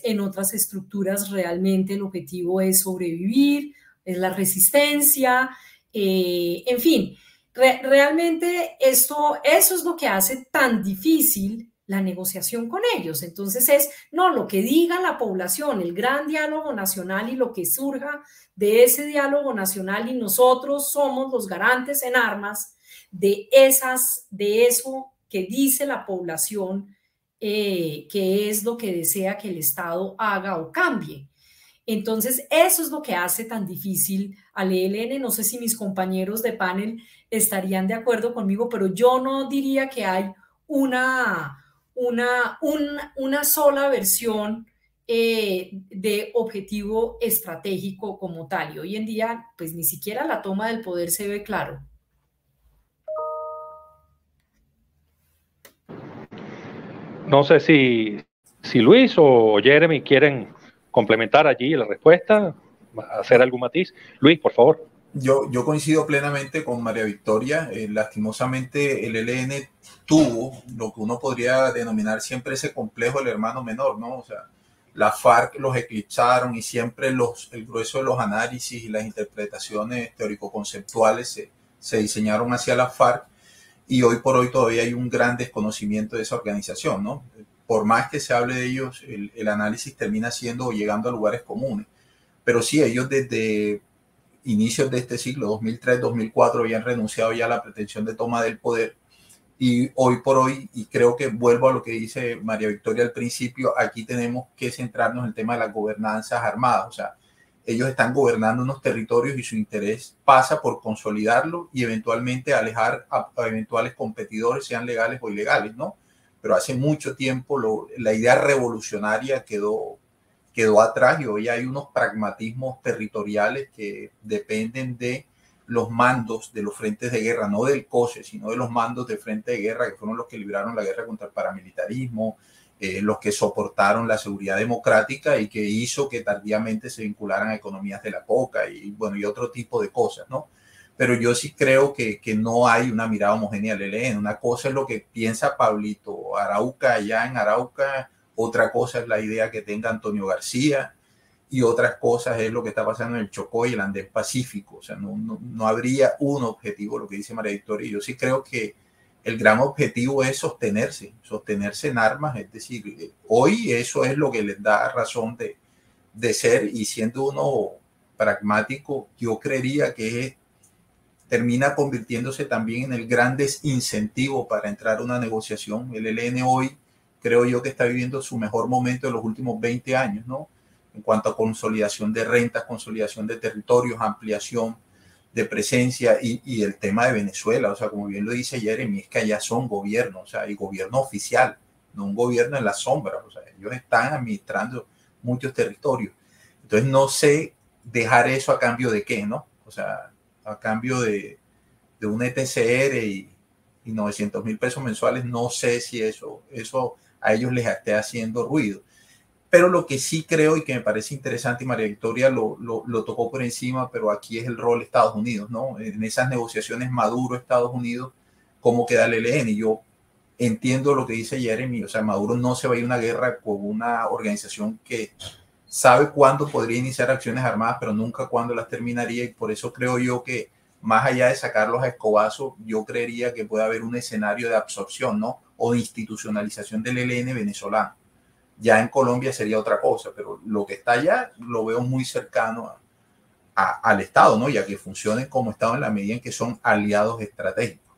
estructuras realmente el objetivo es sobrevivir, es la resistencia, en fin. Realmente eso es lo que hace tan difícil la negociación con ellos. Entonces lo que diga la población, el gran diálogo nacional y lo que surja de ese diálogo nacional, y nosotros somos los garantes en armas de eso que dice la población, que es lo que desea que el Estado haga o cambie. Entonces, eso es lo que hace tan difícil al ELN. No sé si mis compañeros de panel estarían de acuerdo conmigo, pero yo no diría que hay una sola versión de objetivo estratégico como tal. Y hoy en día, pues ni siquiera la toma del poder se ve claro. No sé si Luis o Jeremy quieren complementar allí la respuesta, hacer algún matiz. Luis, por favor. Yo coincido plenamente con María Victoria. Lastimosamente, el ELN tuvo lo que uno podría denominar siempre ese complejo del hermano menor, ¿no? O sea, la FARC los eclipsaron y siempre el grueso de los análisis y las interpretaciones teórico-conceptuales se diseñaron hacia la FARC, y hoy por hoy todavía hay un gran desconocimiento de esa organización, ¿no? Por más que se hable de ellos, el análisis termina siendo o llegando a lugares comunes. Pero sí, ellos desde inicios de este siglo, 2003-2004, habían renunciado ya a la pretensión de toma del poder. Y hoy por hoy, y creo que vuelvo a lo que dice María Victoria al principio, aquí tenemos que centrarnos en el tema de las gobernanzas armadas. O sea, ellos están gobernando unos territorios y su interés pasa por consolidarlo y eventualmente alejar a eventuales competidores, sean legales o ilegales, ¿no? Pero hace mucho tiempo la idea revolucionaria quedó atrás y hoy hay unos pragmatismos territoriales que dependen de los mandos de los frentes de guerra, no del COSE, sino de los mandos de frente de guerra, que fueron los que libraron la guerra contra el paramilitarismo, los que soportaron la seguridad democrática y que hizo que tardíamente se vincularan a economías de la coca y, bueno, y otro tipo de cosas, ¿no? Pero yo sí creo que no hay una mirada homogénea del ELN. Una cosa es lo que piensa Pablito Arauca allá en Arauca, otra cosa es la idea que tenga Antonio García, y otras cosas es lo que está pasando en el Chocó y el Andén Pacífico. O sea, no habría un objetivo, lo que dice María Victoria. Yo sí creo que el gran objetivo es sostenerse en armas. Es decir, hoy eso es lo que les da razón de ser, y siendo uno pragmático, yo creería que termina convirtiéndose también en el gran desincentivo para entrar a una negociación. El ELN hoy creo yo que está viviendo su mejor momento de los últimos 20 años, ¿no? En cuanto a consolidación de rentas, consolidación de territorios, ampliación de presencia y el tema de Venezuela. O sea, como bien lo dice Jeremy, es que allá son gobiernos, o sea, y gobierno oficial, no un gobierno en la sombra. O sea, ellos están administrando muchos territorios. Entonces, no sé dejar eso a cambio de qué, ¿no? O sea, a cambio de un ETCR y 900,000 pesos mensuales, no sé si eso a ellos les esté haciendo ruido. Pero lo que sí creo y que me parece interesante, y María Victoria lo tocó por encima, pero aquí es el rol de Estados Unidos, ¿no? En esas negociaciones Maduro-Estados Unidos, ¿cómo queda el ELN? Y yo entiendo lo que dice Jeremy, o sea, Maduro no se va a ir a una guerra con una organización que sabe cuándo podría iniciar acciones armadas, pero nunca cuándo las terminaría, y por eso creo yo que más allá de sacarlos a escobazos, yo creería que puede haber un escenario de absorción, ¿no? O de institucionalización del ELN venezolano. Ya en Colombia sería otra cosa, pero lo que está allá lo veo muy cercano al Estado, ¿no? Ya que funcionen como Estado en la medida en que son aliados estratégicos.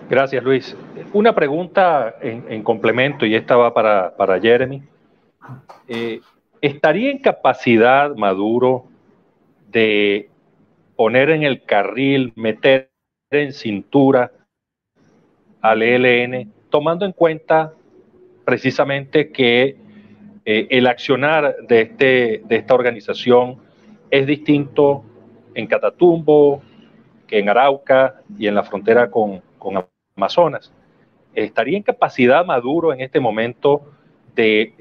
Gracias, Luis. Una pregunta en complemento, y esta va para Jeremy. ¿Estaría en capacidad Maduro de poner en el carril, meter en cintura al ELN, tomando en cuenta precisamente que el accionar de esta organización es distinto en Catatumbo que en Arauca y en la frontera con Amazonas? ¿Estaría en capacidad Maduro en este momento de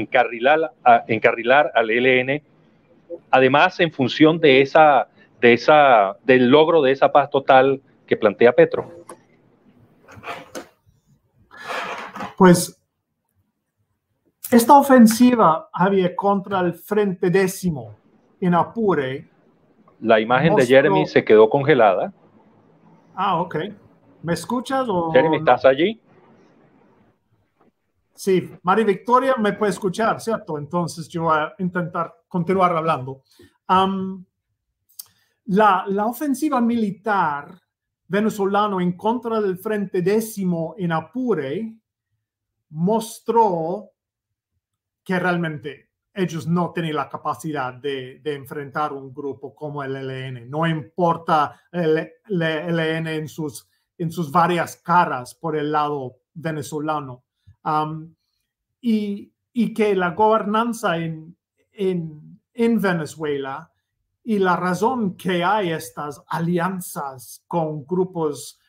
encarrilar al ELN, además en función del logro de esa paz total que plantea Petro? Pues esta ofensiva, Javier, contra el Frente Décimo en Apure. La imagen de Jeremy se quedó congelada. Ah, ok. ¿Me escuchas o Jeremy, ¿estás allí? Sí, María Victoria me puede escuchar, ¿cierto? Entonces yo voy a intentar continuar hablando. La ofensiva militar venezolana en contra del Frente Décimo en Apure mostró que realmente ellos no tienen la capacidad de enfrentar un grupo como el ELN. No importa el ELN en sus varias caras por el lado venezolano. Y que la gobernanza en Venezuela y la razón que hay estas alianzas con grupos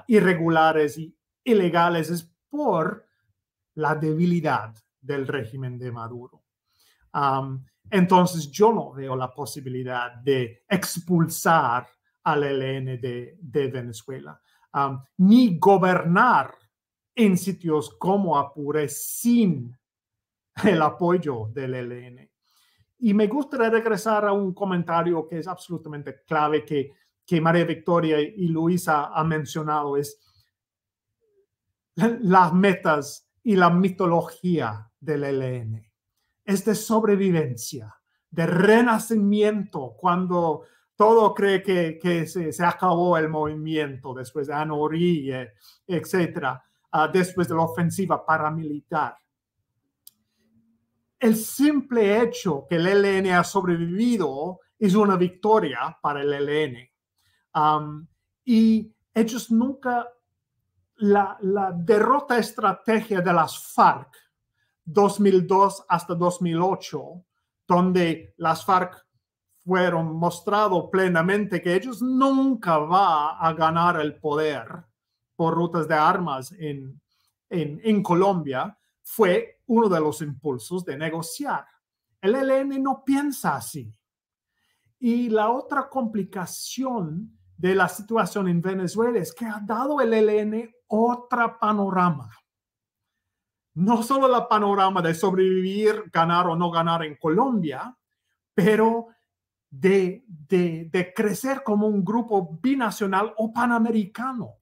irregulares y ilegales es por la debilidad del régimen de Maduro. Entonces yo no veo la posibilidad de expulsar al ELN de Venezuela, ni gobernar en sitios como Apure sin el apoyo del ELN. Y me gustaría regresar a un comentario que es absolutamente clave que María Victoria y Luisa han mencionado, es las metas y la mitología del ELN. es de sobrevivencia, de renacimiento, cuando todo cree que se acabó el movimiento después de Anorí, etcétera, después de la ofensiva paramilitar. El simple hecho que el ELN ha sobrevivido es una victoria para el ELN. Y ellos nunca, la derrota estrategia de las FARC, 2002 hasta 2008, donde las FARC fueron mostrado plenamente que ellos nunca van a ganar el poder por rutas de armas en Colombia, fue uno de los impulsos de negociar. El ELN no piensa así. Y la otra complicación de la situación en Venezuela es que ha dado el ELN otra panorama. No solo la panorama de sobrevivir, ganar o no ganar en Colombia, pero de crecer como un grupo binacional o panamericano.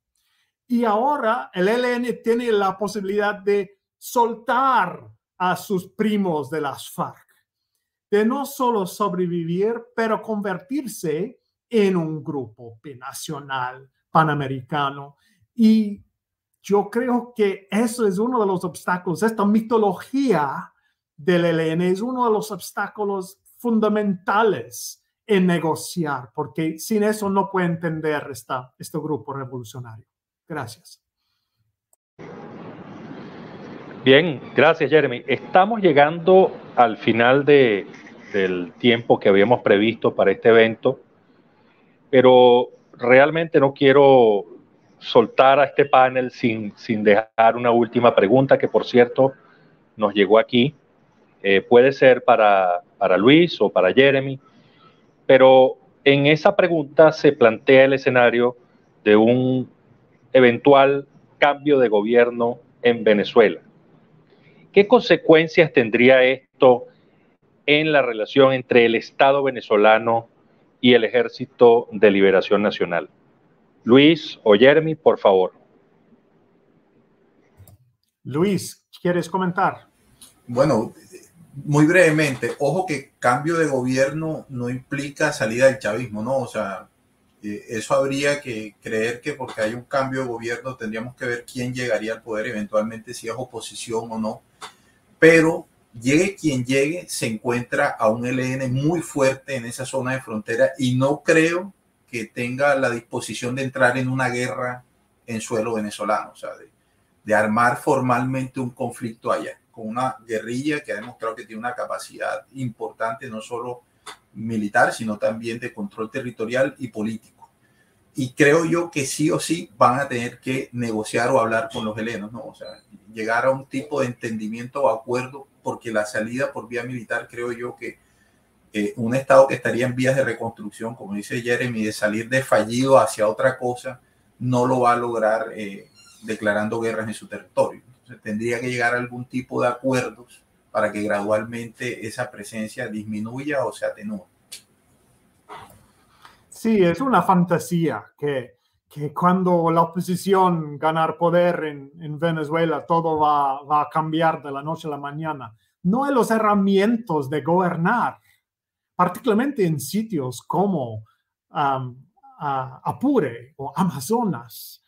Y ahora el ELN tiene la posibilidad de soltar a sus primos de las FARC, de no solo sobrevivir, pero convertirse en un grupo binacional, panamericano. Y yo creo que eso es uno de los obstáculos. Esta mitología del ELN es uno de los obstáculos fundamentales en negociar, porque sin eso no puede entender este grupo revolucionario. Gracias. Bien, gracias, Jeremy. Estamos llegando al final del tiempo que habíamos previsto para este evento, pero realmente no quiero soltar a este panel sin dejar una última pregunta que, por cierto, nos llegó aquí. Puede ser para Luis o para Jeremy, pero en esa pregunta se plantea el escenario de un eventual cambio de gobierno en Venezuela. ¿Qué consecuencias tendría esto en la relación entre el Estado venezolano y el Ejército de Liberación Nacional? Luis o Jeremy, por favor. Luis, ¿quieres comentar? Bueno, muy brevemente, ojo que cambio de gobierno no implica salida del chavismo, ¿no? O sea, eso habría que creer que porque hay un cambio de gobierno tendríamos que ver quién llegaría al poder, eventualmente si es oposición o no. Pero llegue quien llegue, se encuentra a un ELN muy fuerte en esa zona de frontera y no creo que tenga la disposición de entrar en una guerra en suelo venezolano, o sea, de armar formalmente un conflicto allá, con una guerrilla que ha demostrado que tiene una capacidad importante, no solo militar, sino también de control territorial y político. Y creo yo que sí o sí van a tener que negociar o hablar con los helenos, ¿no? O sea, llegar a un tipo de entendimiento o acuerdo, porque la salida por vía militar, creo yo que un Estado que estaría en vías de reconstrucción, como dice Jeremy, de salir de fallido hacia otra cosa, no lo va a lograr declarando guerras en su territorio. Entonces, tendría que llegar a algún tipo de acuerdos para que gradualmente esa presencia disminuya o se atenúe. Sí, es una fantasía que cuando la oposición ganar poder en Venezuela, todo va a cambiar de la noche a la mañana. No hay las herramientas de gobernar, particularmente en sitios como Apure o Amazonas.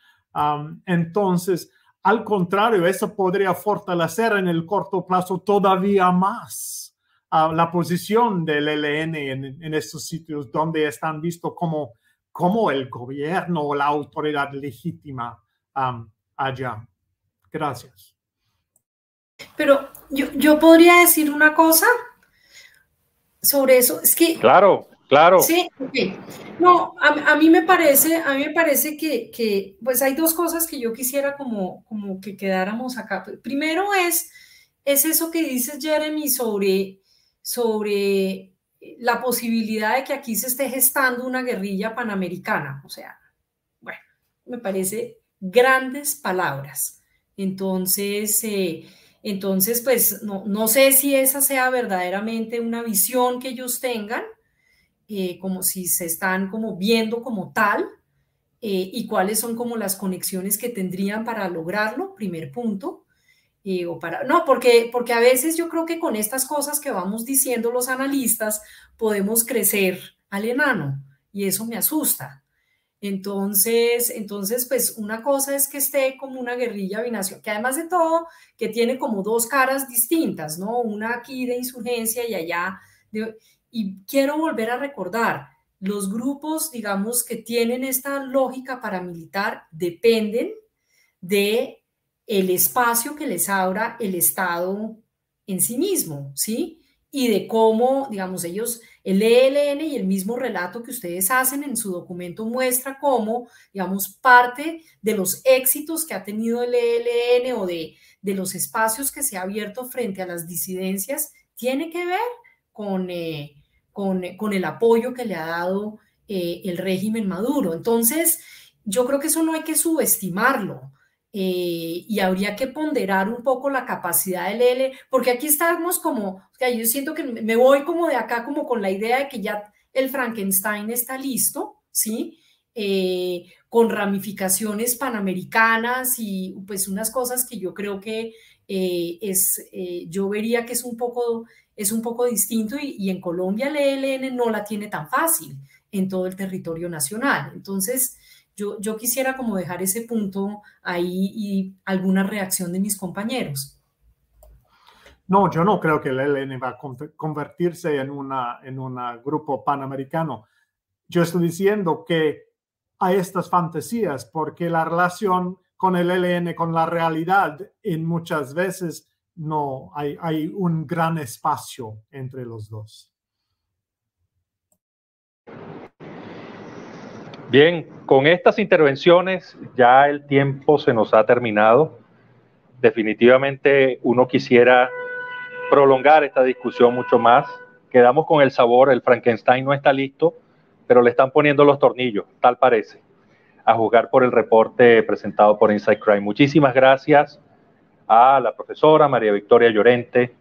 Entonces, al contrario, eso podría fortalecer en el corto plazo todavía más la posición del ELN en estos sitios donde están vistos como el gobierno o la autoridad legítima allá. Gracias. Pero yo podría decir una cosa sobre eso. Es que... Claro. Sí, okay. No, a mí me parece que pues hay dos cosas que yo quisiera como que quedáramos acá. Primero es eso que dices, Jeremy, sobre la posibilidad de que aquí se esté gestando una guerrilla panamericana. O sea, bueno, me parece grandes palabras. Entonces, pues no sé si esa sea verdaderamente una visión que ellos tengan, como si se están como viendo como tal, y cuáles son como las conexiones que tendrían para lograrlo, primer punto. No, porque a veces yo creo que con estas cosas que vamos diciendo los analistas podemos crecer al enano y eso me asusta. Entonces, pues una cosa es que esté como una guerrilla binacional, que además de todo, que tiene como dos caras distintas, ¿no? Una aquí de insurgencia y allá. Y quiero volver a recordar, los grupos, digamos, que tienen esta lógica paramilitar dependen de el espacio que les abra el Estado en sí mismo, ¿sí? Y de cómo, digamos, ellos, el ELN y el mismo relato que ustedes hacen en su documento muestra cómo, digamos, parte de los éxitos que ha tenido el ELN o de los espacios que se ha abierto frente a las disidencias tiene que ver con el apoyo que le ha dado el régimen Maduro. Entonces, yo creo que eso no hay que subestimarlo. Y habría que ponderar un poco la capacidad del ELN, porque aquí estamos como, o sea, yo siento que me voy como de acá como con la idea de que ya el Frankenstein está listo, ¿sí? Con ramificaciones panamericanas y pues unas cosas que yo creo que yo vería que es un poco distinto y en Colombia el ELN no la tiene tan fácil en todo el territorio nacional. Entonces, yo quisiera como dejar ese punto ahí y alguna reacción de mis compañeros. No, yo no creo que el ELN va a convertirse en un grupo panamericano. Yo estoy diciendo que hay estas fantasías porque la relación con el ELN, con la realidad, en muchas veces no hay un gran espacio entre los dos. Bien, con estas intervenciones ya el tiempo se nos ha terminado. Definitivamente uno quisiera prolongar esta discusión mucho más. Quedamos con el sabor, el Frankenstein no está listo, pero le están poniendo los tornillos, tal parece, a juzgar por el reporte presentado por Inside Crime. Muchísimas gracias a la profesora María Victoria Llorente,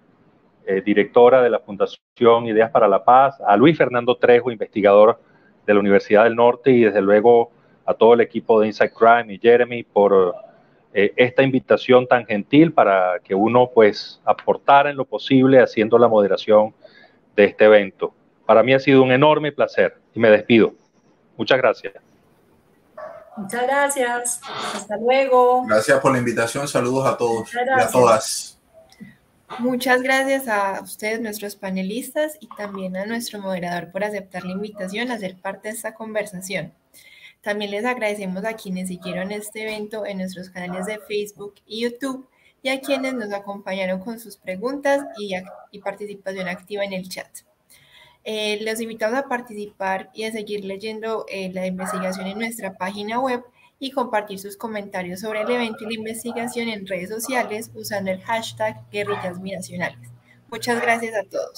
directora de la Fundación Ideas para la Paz, a Luis Fernando Trejo, investigador de la Universidad del Norte, y desde luego a todo el equipo de Inside Crime y Jeremy por esta invitación tan gentil para que uno pues aportara en lo posible haciendo la moderación de este evento. Para mí ha sido un enorme placer y me despido. Muchas gracias. Muchas gracias. Hasta luego. Gracias por la invitación. Saludos a todos y a todas. Muchas gracias a ustedes, nuestros panelistas, y también a nuestro moderador por aceptar la invitación a ser parte de esta conversación. También les agradecemos a quienes siguieron este evento en nuestros canales de Facebook y YouTube y a quienes nos acompañaron con sus preguntas y participación activa en el chat. Los invitamos a participar y a seguir leyendo la investigación en nuestra página web y compartir sus comentarios sobre el evento y la investigación en redes sociales usando el hashtag guerrillas binacionales. Muchas gracias a todos.